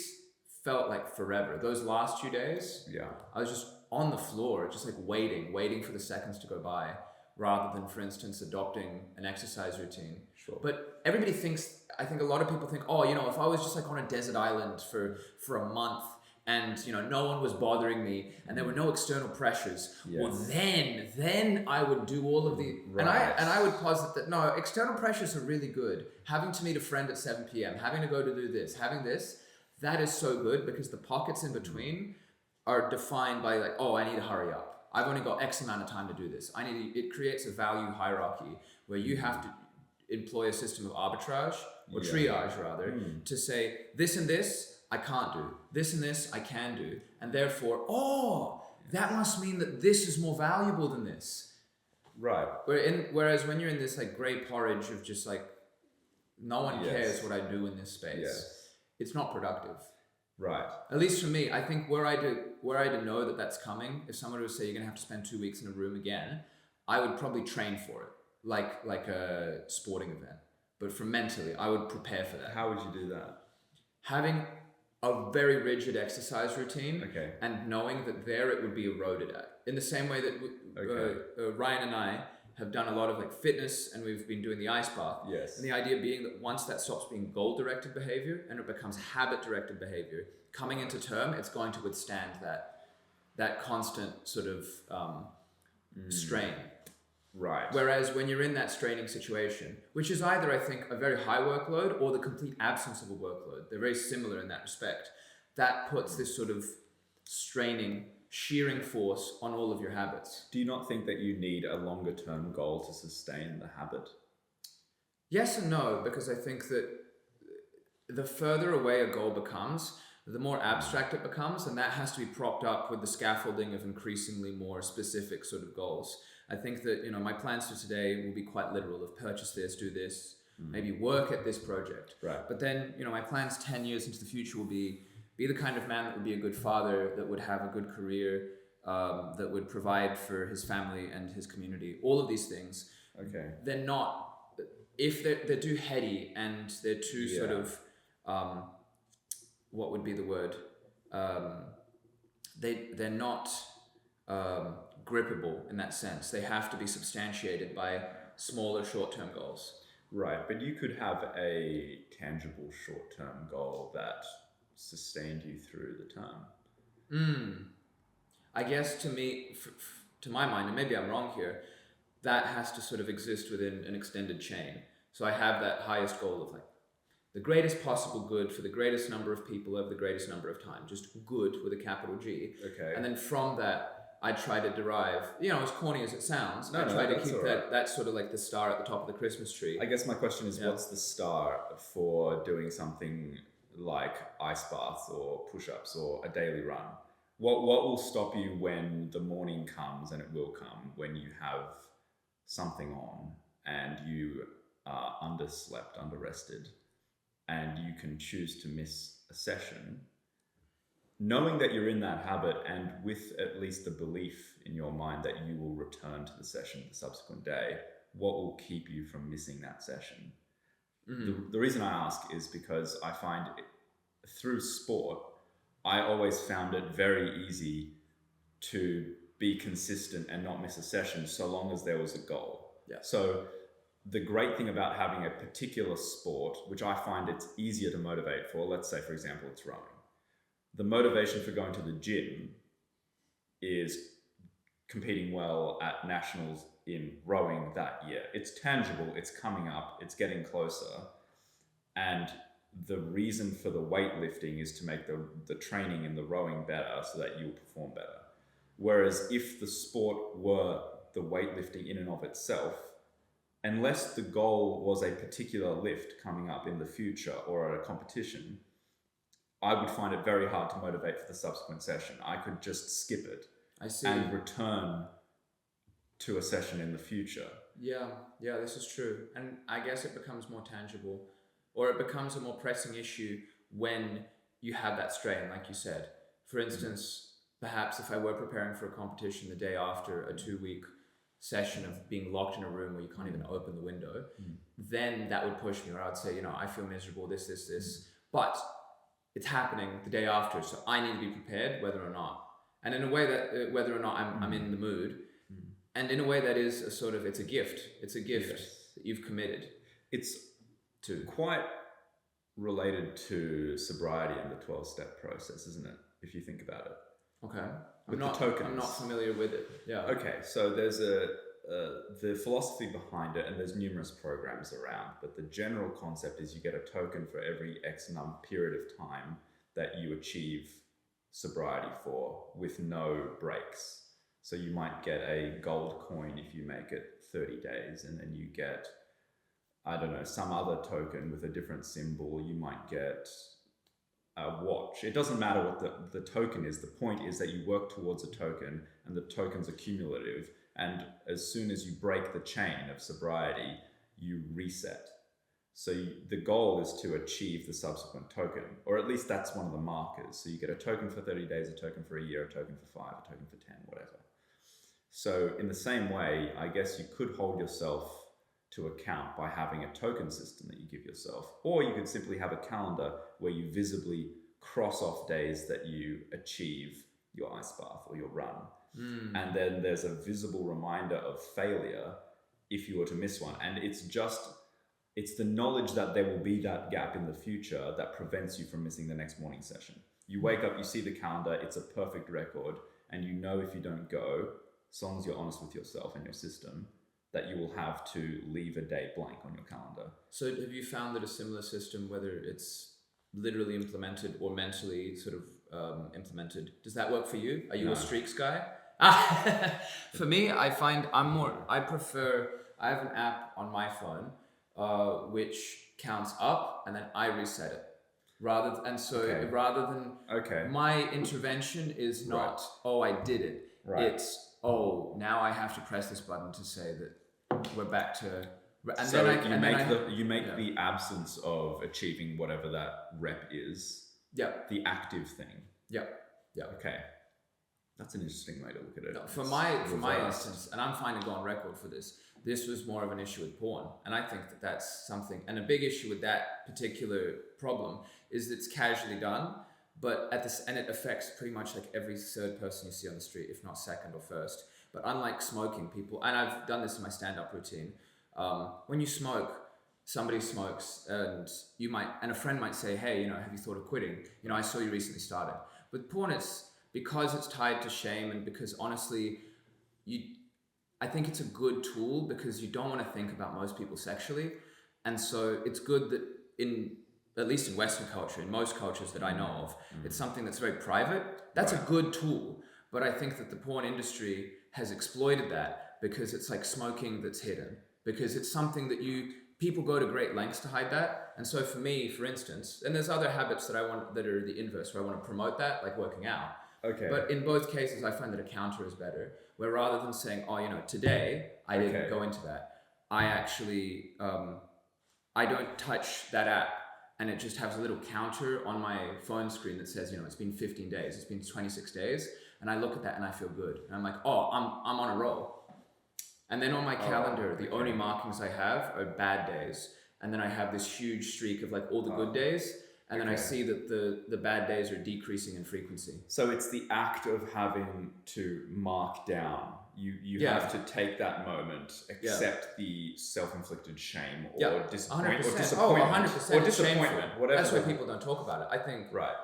felt like forever. Those last 2 days, I was just on the floor, just like waiting for the seconds to go by, rather than, for instance, adopting an exercise routine. Sure. But everybody thinks, I think a lot of people think, oh, if I was just like on a desert island for a month and, no one was bothering me and there were no external pressures, well, then I would do all of the, and I would posit that, no, external pressures are really good. Having to meet a friend at 7 p.m., having to go to do this, having this, that is so good because the pockets in between are defined by like, oh, I need to hurry up. I've only got X amount of time to do this. It creates a value hierarchy where you have to employ a system of arbitrage or triage rather to say this and this I can't do, this and this I can do, and therefore, that must mean that this is more valuable than this. Right. Whereas when you're in this like gray porridge of just like no one cares what I do in this space, it's not productive. Right. At least for me, I think were I to know that that's coming, if someone would say you're gonna have to spend 2 weeks in a room again, I would probably train for it, like a sporting event. But for mentally, I would prepare for that. How would you do that? Having a very rigid exercise routine, and knowing that there it would be eroded at. In the same way that Ryan and I have done a lot of like fitness, and we've been doing the ice bath. Yes. And the idea being that once that stops being goal-directed behavior and it becomes habit-directed behavior, coming into term, it's going to withstand that constant sort of strain. Right. Whereas when you're in that straining situation, which is either, I think, a very high workload or the complete absence of a workload, they're very similar in that respect, that puts this sort of shearing force on all of your habits. Do you not think that you need a longer term goal to sustain the habit? Yes and no, because I think that the further away a goal becomes, the more abstract it becomes, and that has to be propped up with the scaffolding of increasingly more specific sort of goals. I think that, my plans for today will be quite literal of purchase this, do this, maybe work at this project. Right. But then, my plans 10 years into the future will be the kind of man that would be a good father, that would have a good career, that would provide for his family and his community. All of these things. Okay. They're not, if they're too heady and they're too sort of, what would be the word? They're not grippable in that sense. They have to be substantiated by smaller short-term goals. Right, but you could have a tangible short-term goal that sustained you through the term. I guess to me, to my mind, and maybe I'm wrong here, that has to sort of exist within an extended chain. So I have that highest goal of like the greatest possible good for the greatest number of people over the greatest number of time, just good with a capital G. Okay. And then from that, I try to derive, as corny as it sounds, I try to keep that sort of like the star at the top of the Christmas tree. I guess my question is, what's the star for doing something like ice baths or push-ups or a daily run? What will stop you when the morning comes, and it will come, when you have something on and you are underslept, underrested, and you can choose to miss a session, knowing that you're in that habit and with at least the belief in your mind that you will return to the session the subsequent day, what will keep you from missing that session? The reason I ask is because I find through sport, I always found it very easy to be consistent and not miss a session so long as there was a goal. Yeah. So the great thing about having a particular sport, which I find it's easier to motivate for, let's say, for example, it's rowing. The motivation for going to the gym is competing well at nationals in rowing that year. It's tangible, it's coming up, it's getting closer. And the reason for the weightlifting is to make the training in the rowing better so that you'll perform better. Whereas if the sport were the weightlifting in and of itself, unless the goal was a particular lift coming up in the future or a competition, I would find it very hard to motivate for the subsequent session. I could just skip it and return to a session in the future. Yeah, this is true. And I guess it becomes more tangible, or it becomes a more pressing issue when you have that strain, like you said. For instance, perhaps if I were preparing for a competition the day after a 2-week session of being locked in a room where you can't even open the window, then that would push me, or I would say, I feel miserable, this. But it's happening the day after, so I need to be prepared whether or not. And in a way that, whether or not I'm in the mood, and in a way that is it's a gift. It's a gift that you've committed. It's quite related to sobriety and the 12-step process, isn't it? If you think about it. Okay. With the tokens. I'm not familiar with it. Yeah. Okay, so there's the philosophy behind it, and there's numerous programs around, but the general concept is you get a token for every X period of time that you achieve sobriety for with no breaks. So you might get a gold coin if you make it 30 days, and then you get, I don't know, some other token with a different symbol. You might get a watch. It doesn't matter what the token is. The point is that you work towards a token, and the tokens are cumulative. And as soon as you break the chain of sobriety, you reset. So the goal is to achieve the subsequent token, or at least that's one of the markers. So you get a token for 30 days, a token for a year, a token for 5, a token for 10, whatever. So in the same way, I guess you could hold yourself to account by having a token system that you give yourself, or you could simply have a calendar where you visibly cross off days that you achieve your ice bath or your run. And then there's a visible reminder of failure if you were to miss one. And it's the knowledge that there will be that gap in the future that prevents you from missing the next morning session. You wake up, you see the calendar, it's a perfect record, and you know if you don't go, as long as you're honest with yourself and your system, that you will have to leave a day blank on your calendar. So have you found that a similar system, whether it's literally implemented or mentally implemented, does that work for you? Are you a streaks guy? For me, I find I have an app on my phone which counts up and then I reset it. Rather than my intervention is not, I did it. Right. It's, now I have to press this button to say that we're back to... And so then you make the absence of achieving whatever that rep is, the active thing. Yeah. Okay. That's an interesting way to look at it. No, for my instance, and I'm fine to go on record for this, this was more of an issue with porn. And I think that that's something, and a big issue with that particular problem is that it's casually done. but and it affects pretty much like every third person you see on the street, if not second or first. But unlike smoking, people, and I've done this in my stand-up routine, when you smoke, somebody smokes, and a friend might say, hey, have you thought of quitting? I saw you recently started. With porn, because it's tied to shame, and because honestly, I think it's a good tool because you don't want to think about most people sexually. And so it's good that at least in Western culture, in most cultures that I know of, it's something that's very private. That's a good tool. But I think that the porn industry has exploited that because it's like smoking that's hidden. Because it's something that people go to great lengths to hide that. And so for me, for instance, and there's other habits that are the inverse, where I want to promote that, like working out. Okay. But in both cases, I find that a counter is better, where rather than saying, today I didn't go into that, I actually, I don't touch that app, and it just has a little counter on my phone screen that says, it's been 15 days, it's been 26 days, and I look at that and I feel good. And I'm like, I'm on a roll. And then on my calendar, the only markings I have are bad days, and then I have this huge streak of like all the good days. And then I see that the bad days are decreasing in frequency. So it's the act of having to mark down. You have to take that moment, accept the self-inflicted shame or disappointment. 100%. Or 100%. disappointment. Shameful. Whatever. That's why people don't talk about it. I think, right.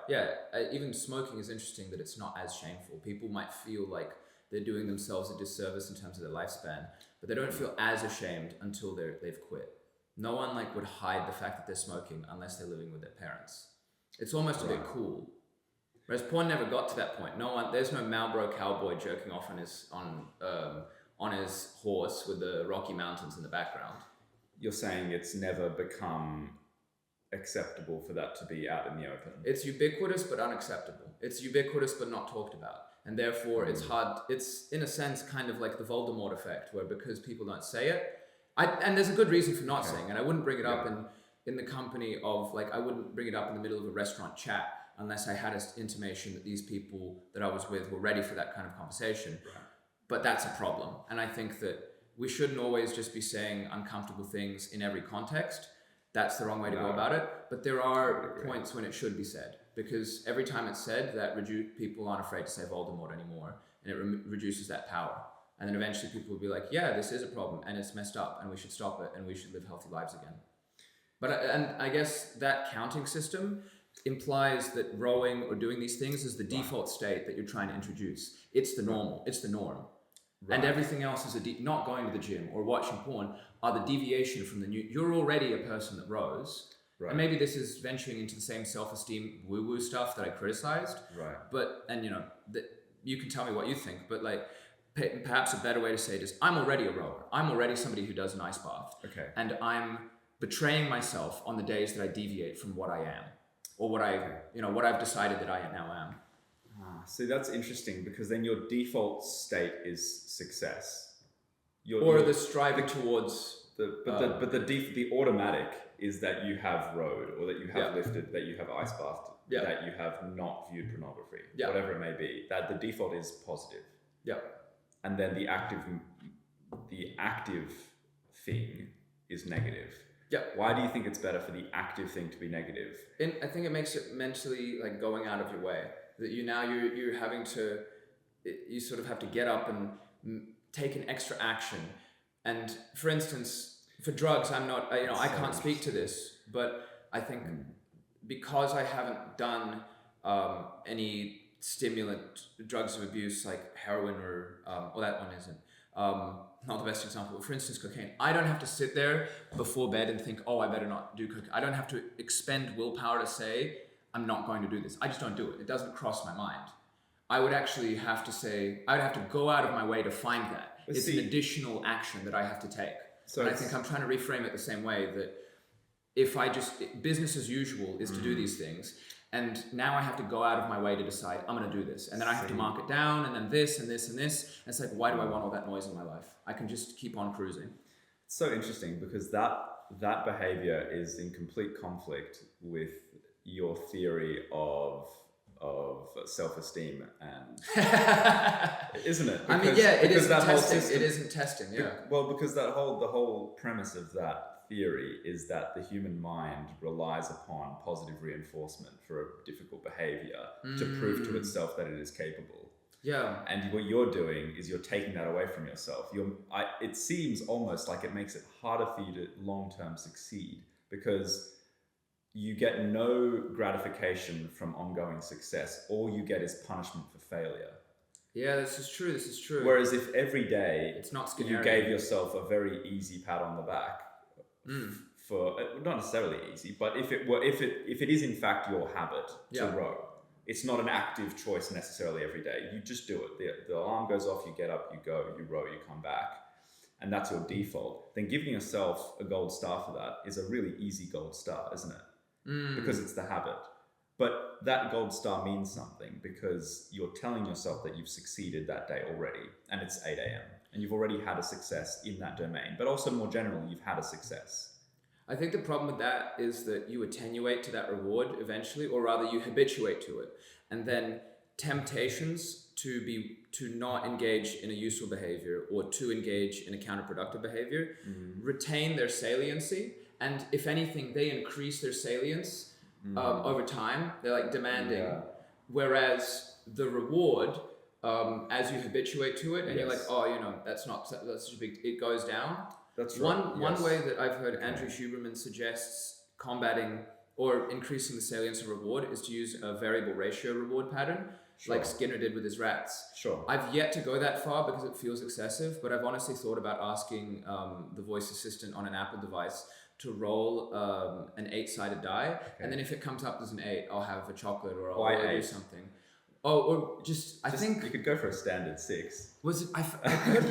Even smoking is interesting that it's not as shameful. People might feel like they're doing themselves a disservice in terms of their lifespan, but they don't feel as ashamed until they've quit. No one would hide the fact that they're smoking unless they're living with their parents. It's almost a bit cool. Whereas porn never got to that point. There's no Marlboro cowboy jerking off on his horse with the Rocky Mountains in the background. You're saying it's never become acceptable for that to be out in the open. It's ubiquitous but unacceptable. It's ubiquitous but not talked about. And therefore it's hard. It's in a sense kind of like the Voldemort effect, where because people don't say it, and there's a good reason for not saying, and I wouldn't bring it up in the company of I wouldn't bring it up in the middle of a restaurant chat unless I had an intimation that these people that I was with were ready for that kind of conversation. Right. But that's a problem. And I think that we shouldn't always just be saying uncomfortable things in every context. That's the wrong way to go about it. But there are points when it should be said, because every time it's said, that people aren't afraid to say Voldemort anymore, and it reduces that power. And then eventually people will be like, yeah, this is a problem and it's messed up and we should stop it and we should live healthy lives again. And I guess that counting system implies that rowing or doing these things is the default state that you're trying to introduce. It's the normal. It's the norm. Right. And everything else is not going to the gym or watching porn are the deviation from the new. You're already a person that rows. Right. And maybe this is venturing into the same self-esteem woo-woo stuff that I criticized. Right. But, you can tell me what you think, but perhaps a better way to say it is, I'm already a rower. I'm already somebody who does an ice bath. Okay. And I'm betraying myself on the days that I deviate from what I am, or what I've decided that I now am. See, that's interesting, because then your default state is success. The striving towards the automatic is that you have rowed, or that you have lifted, that you have ice bathed, that you have not viewed pornography, whatever it may be. That the default is positive. Yeah. And then the active thing is negative. Yeah. Why do you think it's better for the active thing to be negative? And I think it makes it mentally going out of your way. That you're having to, you sort of have to get up and take an extra action. And for instance, for drugs, I'm not, I can't speak to this, but I think because I haven't done any stimulant drugs of abuse like heroin or that one isn't. Not the best example, but for instance, cocaine. I don't have to sit there before bed and think, I better not do cocaine. I don't have to expend willpower to say, I'm not going to do this. I just don't do it. It doesn't cross my mind. I would actually have to say, I would have to go out of my way to find that. It's an additional action that I have to take. So I think I'm trying to reframe it the same way, that if I business as usual is to do these things, and now I have to go out of my way to decide, I'm going to do this. And then I have to mark it down, and then this, and this, and this. And it's why do I want all that noise in my life? I can just keep on cruising. It's so interesting, because that behavior is in complete conflict with your theory of self-esteem, and Isn't it? I mean, yeah, it because isn't that whole testing. system, It isn't testing. Yeah. Well, because the whole premise of that theory is that the human mind relies upon positive reinforcement for a difficult behavior to prove to itself that it is capable. Yeah. And what you're doing is you're taking that away from yourself. It seems almost like it makes it harder for you to long-term succeed because you get no gratification from ongoing success. All you get is punishment for failure. Yeah, this is true. This is true. Whereas if every day it's not you gave yourself a very easy pat on the back for not necessarily easy, but if it is in fact your habit to row, it's not an active choice necessarily every day. You just do it. The alarm goes off, you get up, you go, you row, you come back, and that's your default. Then giving yourself a gold star for that is a really easy gold star, isn't it? Because it's the habit. But that gold star means something because you're telling yourself that you've succeeded that day already, and it's 8 a.m. and you've already had a success in that domain. But also more generally, you've had a success. I think the problem with that is that you attenuate to that reward eventually, or rather you habituate to it. And then temptations to not engage in a useful behavior or to engage in a counterproductive behavior retain their saliency. And if anything, they increase their salience over time. They're like demanding. Yeah. Whereas the reward, as you habituate to it and you're like, oh, that's such a big, it goes down. That's right. One way that I've heard Andrew Huberman suggests combating or increasing the salience of reward is to use a variable ratio reward pattern, like Skinner did with his rats. Sure. I've yet to go that far because it feels excessive, but I've honestly thought about asking the voice assistant on an Apple device to roll an 8-sided die, and then if it comes up as an 8, I'll have a chocolate or I'll do something. Oh, or I think you could go for a standard 6. Was it? You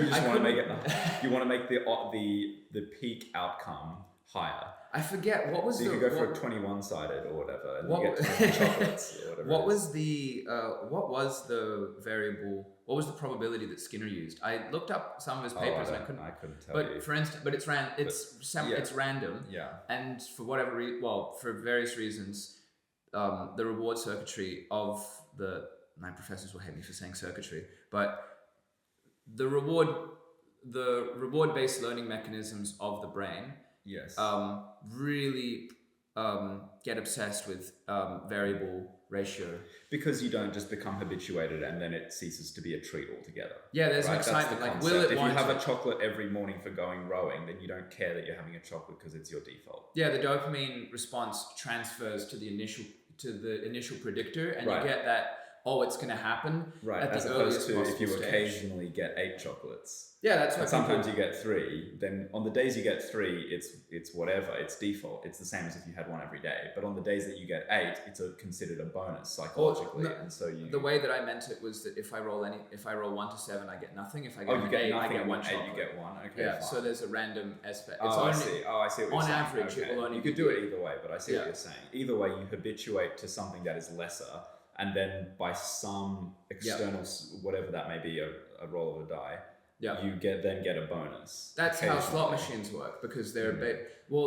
just want to make it. You want to make the peak outcome higher. I forget what was. So you could go for a 21-sided or whatever, and you get 20 chocolates or whatever. What was the variable? What was the probability that Skinner used? I looked up some of his papers and I couldn't tell you. For instance, but it's random. Yeah. And for whatever for various reasons, the reward circuitry of my professors will hate me for saying circuitry, but the reward-based learning mechanisms of the brain really get obsessed with variable ratio. Because you don't just become habituated and then it ceases to be a treat altogether. Yeah, there's an excitement. Like, will it? If you have a chocolate every morning for going rowing, then you don't care that you're having a chocolate because it's your default. Yeah, the dopamine response transfers to the initial predictor, and you get that. Oh, it's going to happen. Right, at as the opposed to if you stage. occasionally get 8 chocolates. Yeah, that's what. Sometimes you get 3. Then on the days you get 3, it's whatever. It's default. It's the same as if you had one every day. But on the days that you get 8, it's considered a bonus psychologically. And so the way that I meant it was that if I roll 1 to 7, I get nothing. If I get an 8, I get 1 chocolate. 8, you get 1. Okay. Yeah. Fine. So there's a random aspect. I see. I see what you're saying. On average, it will only. You could do it either way, but I see what you're saying. Either way, you habituate to something that is lesser. And then by some external, whatever that may be, a roll of a die, you get a bonus. That's how slot machines work, because they're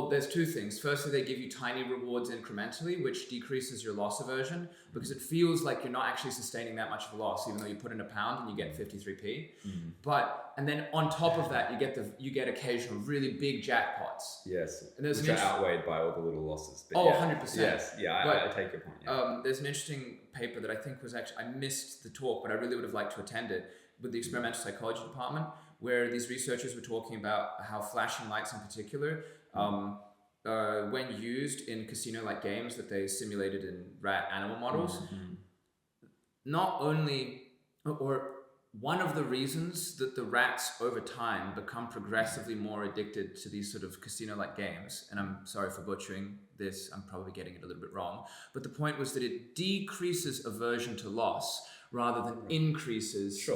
there's two things. Firstly, they give you tiny rewards incrementally, which decreases your loss aversion, because it feels like you're not actually sustaining that much of a loss, even though you put in £1 and you get 53p. And then on top of that, you get occasional really big jackpots. Yes, and which are outweighed by all the little losses. But 100%. Yes, I take your point. Yeah. There's an interesting paper that I think was I missed the talk, but I really would have liked to attend it, with the experimental psychology department, where these researchers were talking about how flashing lights in particular, when used in casino-like games that they simulated in rat animal models, not only, or one of the reasons that the rats over time become progressively more addicted to these sort of casino-like games, and I'm sorry for butchering this, I'm probably getting it a little bit wrong, but the point was that it decreases aversion to loss rather than increases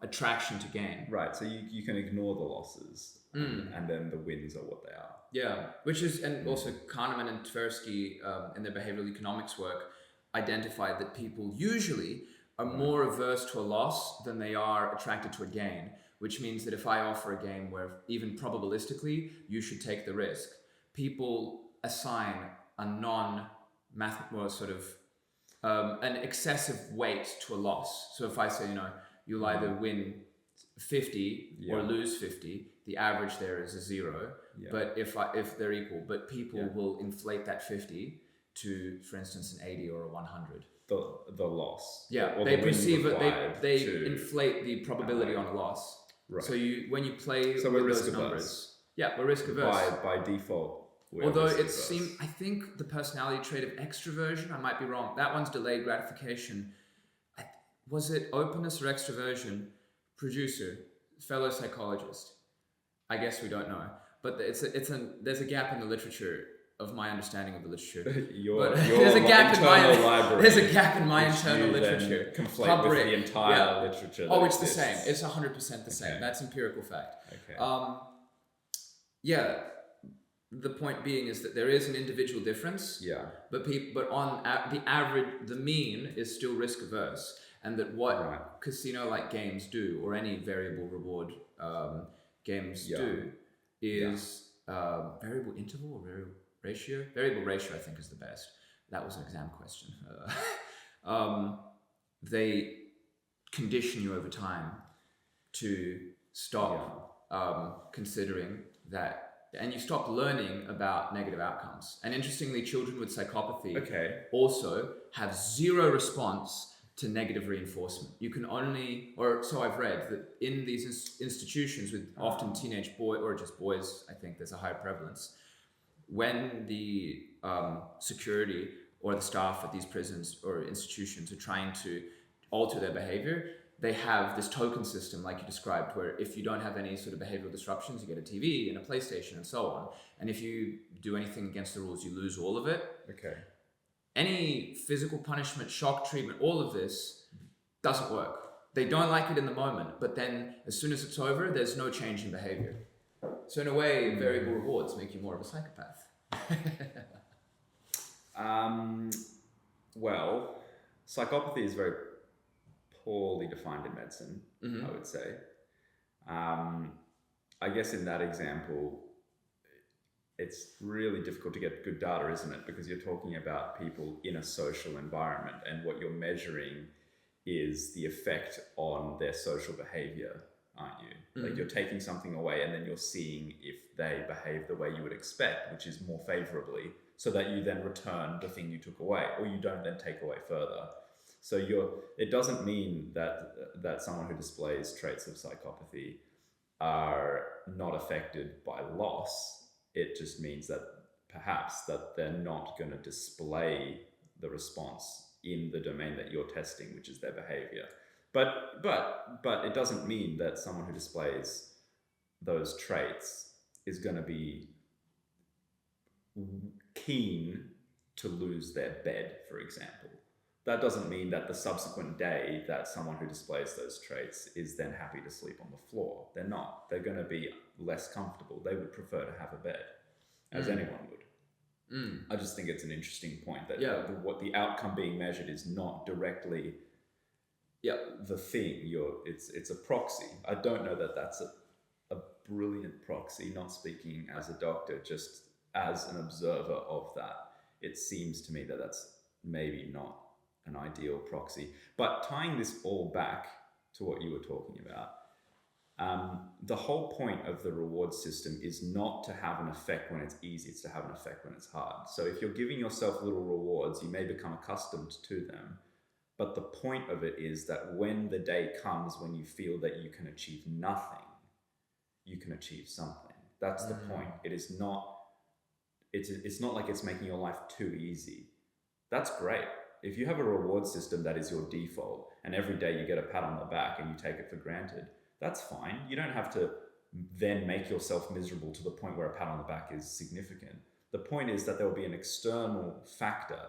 attraction to gain. Right, so you can ignore the losses and then the wins are what they are. Yeah, which is, and also Kahneman and Tversky in their behavioral economics work identified that people usually are more averse to a loss than they are attracted to a gain, which means that if I offer a game where even probabilistically you should take the risk, people assign a an excessive weight to a loss. So if I say, You'll either win 50 or lose 50. The average there is a 0. Yeah. But if they're equal, but people will inflate that 50 to, for instance, an 80 or a 100. The loss. Yeah, or they the perceive it. They to inflate the probability on a loss. Right. So when you play we're with risk those averse. numbers, we're risk averse. By default. Although I think the personality trait of extroversion, I might be wrong. That one's delayed gratification. Was it openness or extroversion? Producer, fellow psychologist. I guess we don't know, but there's a gap in the literature of my understanding of the literature. There's a gap in my library. There's a gap in my internal literature. Conflate with the entire literature. Oh, it's the same. It's 100% the same. Okay. That's empirical fact. Okay. The point being is that there is an individual difference. Yeah. But on the average, the mean is still risk averse, and that what casino-like games do, or any variable reward games do, is variable interval or variable ratio. Variable ratio, I think, is the best. That was an exam question. They condition you over time to stop considering that. And you stop learning about negative outcomes. And interestingly, children with psychopathy also have zero response to negative reinforcement. You can only, or so I've read, that in these institutions with often teenage boys, or just boys, I think there's a higher prevalence, when the security or the staff at these prisons or institutions are trying to alter their behavior, they have this token system like you described, where if you don't have any sort of behavioral disruptions, you get a TV and a PlayStation and so on. And if you do anything against the rules, you lose all of it. Okay. Any physical punishment, shock treatment, all of this doesn't work. They don't like it in the moment, but then as soon as it's over, there's no change in behavior. So in a way, variable rewards make you more of a psychopath. Well, psychopathy is very poorly defined in medicine, I would say. I guess in that example, it's really difficult to get good data, isn't it? Because you're talking about people in a social environment, and what you're measuring is the effect on their social behavior, aren't you? Like you're taking something away and then you're seeing if they behave the way you would expect, which is more favorably, so that you then return the thing you took away, or you don't then take away further. So it doesn't mean that someone who displays traits of psychopathy are not affected by loss. It just means that perhaps that they're not going to display the response in the domain that you're testing, which is their behavior. But it doesn't mean that someone who displays those traits is going to be keen to lose their bed, for example. That doesn't mean that the subsequent day that someone who displays those traits is then happy to sleep on the floor. They're not. They're going to be less comfortable. They would prefer to have a bed, as anyone would. I just think it's an interesting point that what the outcome being measured is not directly the thing. It's a proxy. I don't know that that's a brilliant proxy, not speaking as a doctor, just as an observer of that. It seems to me that that's maybe not an ideal proxy. But tying this all back to what you were talking about, the whole point of the reward system is not to have an effect when it's easy, it's to have an effect when it's hard. So if you're giving yourself little rewards, you may become accustomed to them. But the point of it is that when the day comes when you feel that you can achieve nothing, you can achieve something. That's the point. It's not like it's making your life too easy. That's great. If you have a reward system that is your default, and every day you get a pat on the back and you take it for granted, that's fine. You don't have to then make yourself miserable to the point where a pat on the back is significant. The point is that there will be an external factor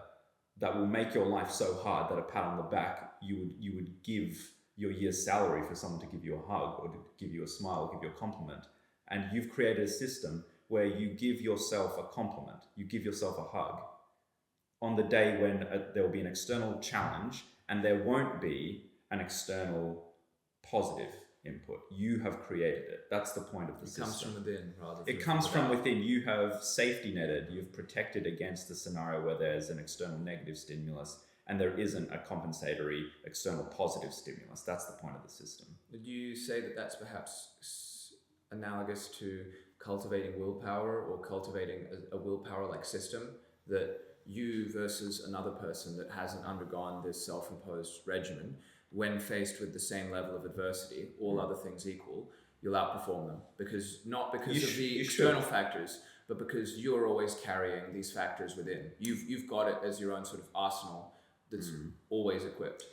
that will make your life so hard that a pat on the back, you would give your year's salary for someone to give you a hug or to give you a smile or give you a compliment. And you've created a system where you give yourself a compliment, you give yourself a hug on the day when there will be an external challenge and there won't be an external positive input. You have created it. That's the point of the system. It comes from within rather than... It comes from within. You have safety netted. You've protected against the scenario where there's an external negative stimulus, and there isn't a compensatory external positive stimulus. That's the point of the system. Would you say that that's perhaps analogous to cultivating willpower, or cultivating a willpower-like system, that you versus another person that hasn't undergone this self-imposed regimen, when faced with the same level of adversity, all other things equal, you'll outperform them, not because of the external factors, but because you're always carrying these factors within. You've got it as your own sort of arsenal that's always equipped.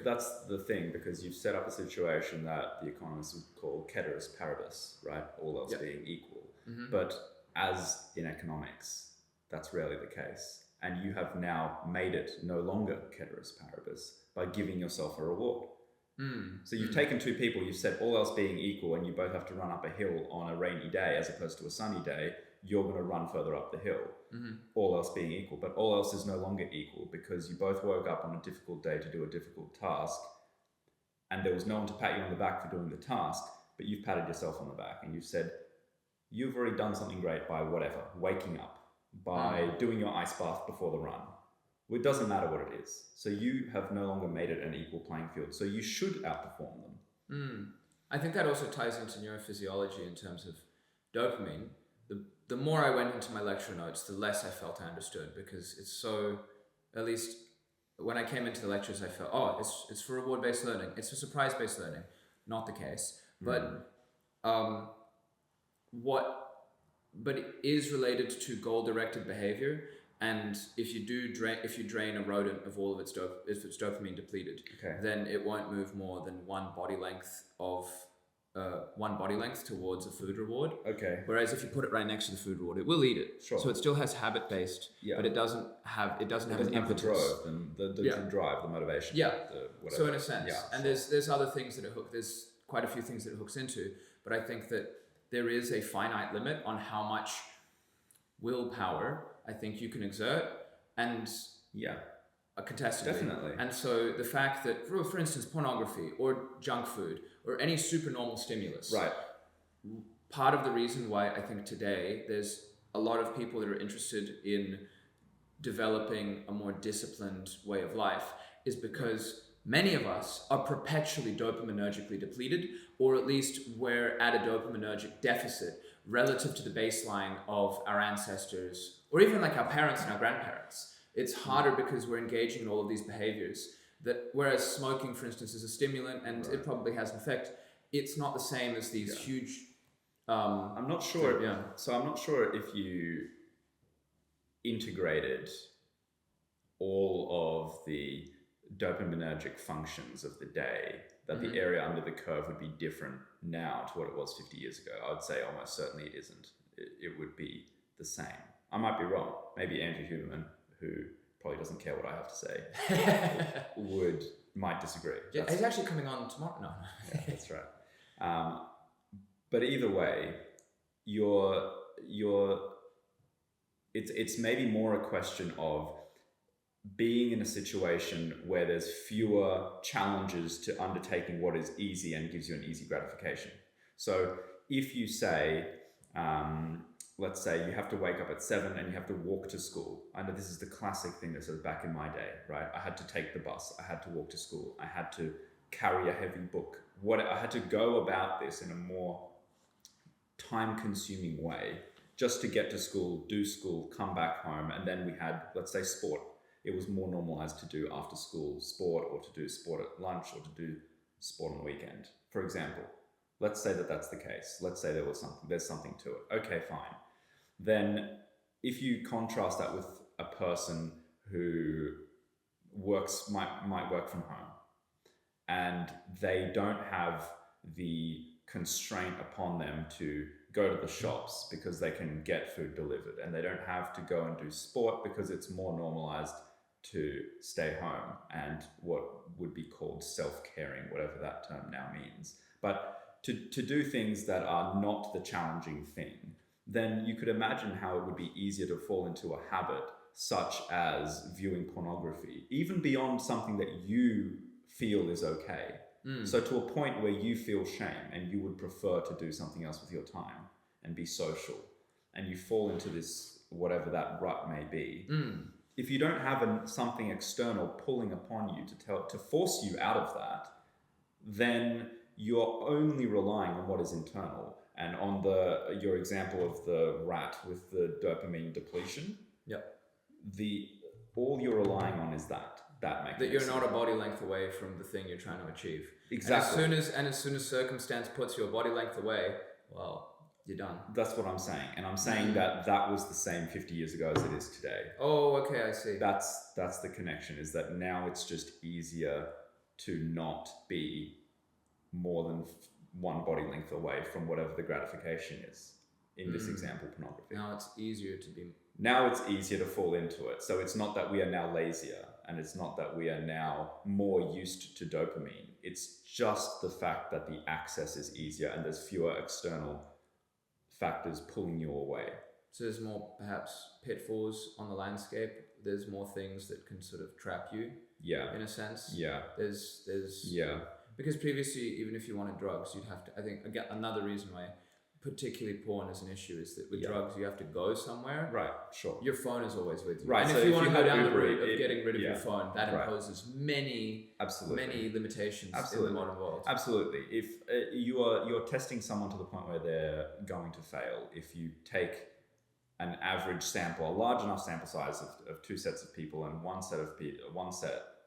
That's the thing, because you've set up a situation that the economists would call ceteris paribus, right? All else being equal. But as in economics, that's rarely the case. And you have now made it no longer ceteris paribus by giving yourself a reward. So you've taken two people, you've said all else being equal, and you both have to run up a hill on a rainy day as opposed to a sunny day, you're going to run further up the hill, all else being equal. But all else is no longer equal, because you both woke up on a difficult day to do a difficult task, and there was no one to pat you on the back for doing the task, but you've patted yourself on the back and you've said, you've already done something great by whatever, waking up, by doing your ice bath before the run. It doesn't matter what it is. So you have no longer made it an equal playing field. So you should outperform them. I think that also ties into neurophysiology in terms of dopamine. The more I went into my lecture notes, the less I felt I understood, because it's so, at least when I came into the lectures, I felt, it's for reward-based learning. It's for surprise-based learning. Not the case. But it is related to goal-directed behavior. And if you drain a rodent of all of its dopamine depleted, then it won't move more than one body length towards a food reward. Whereas if you put it right next to the food reward, it will eat it. So it still has habit-based, but it doesn't have an impetus. The drive, the motivation. So in a sense, there's other things that it hooks. There's quite a few things that it hooks into, but I think that there is a finite limit on how much willpower I think you can exert, and contested. Definitely. And so the fact that, for instance, pornography or junk food or any super normal stimulus, part of the reason why I think today there's a lot of people that are interested in developing a more disciplined way of life is because many of us are perpetually dopaminergically depleted, or at least we're at a dopaminergic deficit relative to the baseline of our ancestors, or even like our parents and our grandparents. It's harder because we're engaging in all of these behaviors that, whereas smoking, for instance, is a stimulant and it probably has an effect, it's not the same as these huge... I'm not sure. So I'm not sure if you integrated all of the dopaminergic functions of the day, that the area under the curve would be different now to what it was 50 years ago. I would say almost certainly it isn't. It would be the same. I might be wrong. Maybe Andrew Huberman, who probably doesn't care what I have to say, might disagree. Yeah, he's actually coming on tomorrow. No. That's right. But either way, it's maybe more a question of being in a situation where there's fewer challenges to undertaking what is easy and gives you an easy gratification. So if you say, let's say you have to wake up at 7 and you have to walk to school. I know this is the classic thing that says back in my day, right? I had to take the bus. I had to walk to school. I had to carry a heavy book. I had to go about this in a more time-consuming way just to get to school, do school, come back home, and then we had, let's say, sport. It was more normalized to do after school sport, or to do sport at lunch, or to do sport on the weekend, for example. Let's say that that's the case. Let's say there's something to it. Okay, fine. Then if you contrast that with a person who might work from home, and they don't have the constraint upon them to go to the shops because they can get food delivered, and they don't have to go and do sport because it's more normalized to stay home and what would be called self-caring, whatever that term now means. But to do things that are not the challenging thing, then you could imagine how it would be easier to fall into a habit such as viewing pornography, even beyond something that you feel is okay. So to a point where you feel shame and you would prefer to do something else with your time and be social, and you fall into this, whatever that rut may be, if you don't have something external pulling upon you to force you out of that, then you're only relying on what is internal. And on your example of the rat with the dopamine depletion, all you're relying on is that mechanism. That you're not a body length away from the thing you're trying to achieve. Exactly. And as soon as circumstance puts you a body length away, well, you're done. That's what I'm saying. And I'm saying that was the same 50 years ago as it is today. Oh, okay, I see. That's the connection, is that now it's just easier to not be more than one body length away from whatever the gratification is. In this example, pornography. Now it's easier to be... Now it's easier to fall into it. So it's not that we are now lazier, and it's not that we are now more used to dopamine. It's just the fact that the access is easier and there's fewer external factors pulling you away. So there's more, perhaps, pitfalls on the landscape. There's more things that can sort of trap you. Yeah. In a sense. Yeah. There's yeah. Because previously, even if you wanted drugs, you'd have to, I think, again, another reason why particularly porn is an issue is that with drugs, you have to go somewhere. Right, sure. Your phone is always with you. Right. And So if you want to go down the Uber, route of getting rid of your phone, that Right. imposes many limitations in the modern world. Absolutely. If you're testing someone to the point where they're going to fail, if you take an average sample, a large enough sample size of two sets of people, and one set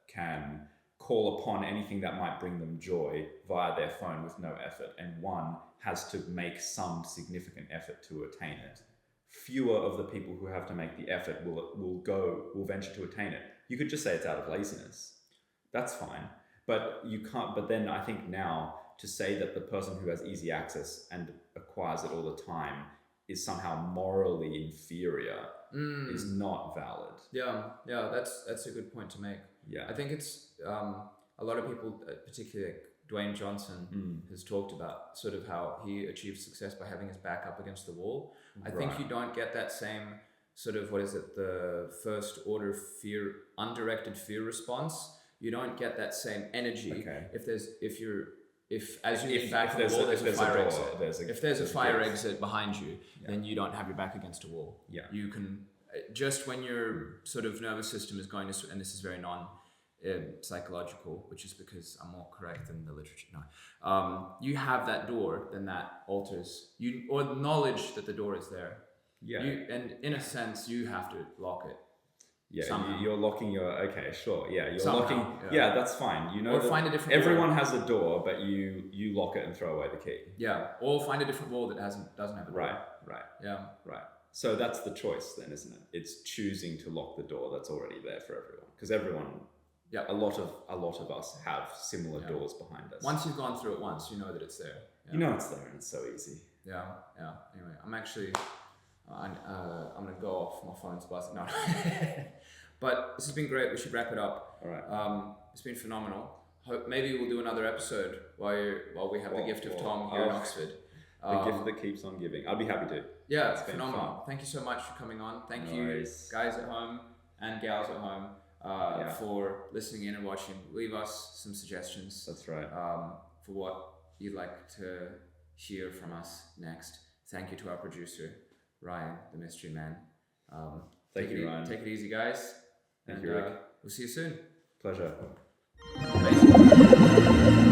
can call upon anything that might bring them joy via their phone with no effort, and one has to make some significant effort to attain it, fewer of the people who have to make the effort will venture to attain it. You could just say it's out of laziness. That's fine. But you can't. But then I think now to say that the person who has easy access and acquires it all the time is somehow morally inferior is not valid. Yeah, that's a good point to make. Yeah, I think it's a lot of people, particularly like Dwayne Johnson, has talked about sort of how he achieved success by having his back up against the wall. I think you don't get that same sort of, the first order fear, undirected fear response. You don't get that same energy if as you lean back on the wall, there's a fire exit. If there's a fire exit behind you, then you don't have your back against a wall. Yeah. You can, just when your sort of nervous system is going to, and this is very psychological, which is because I'm more correct than the literature. No, you have that door, then that alters you, or the knowledge that the door is there. Yeah. And in a sense, you have to lock it. Yeah, you're locking your... Okay, sure. Yeah, you're Somehow, locking... Yeah, that's fine. You know, or find a different everyone wall. has a door, but you lock it and throw away the key. Yeah, or find a different wall that doesn't have a door. Right. Yeah. Right. So that's the choice then, isn't it? It's choosing to lock the door that's already there for everyone. Because everyone... Yeah, a lot of us have similar doors behind us. Once you've gone through it once, you know that it's there. Yeah. You know it's there, and it's so easy. Yeah. Anyway, I'm actually... I'm going to go off. My phone's buzzing. No. But this has been great. We should wrap it up. All right. It's been phenomenal. Hope maybe we'll do another episode while we have the gift of Tom here in Oxford. The gift that keeps on giving. I'll be happy to. Yeah, it's phenomenal. Fun. Thank you so much for coming on. Thank you guys at home and gals at home for listening in and watching. Leave us some suggestions. That's right. For what you'd like to hear from us next. Thank you to our producer, Ryan, the mystery man. Thank you, Ryan. Take it easy, guys. Thank you, Rick. We'll see you soon. Pleasure. Amazing.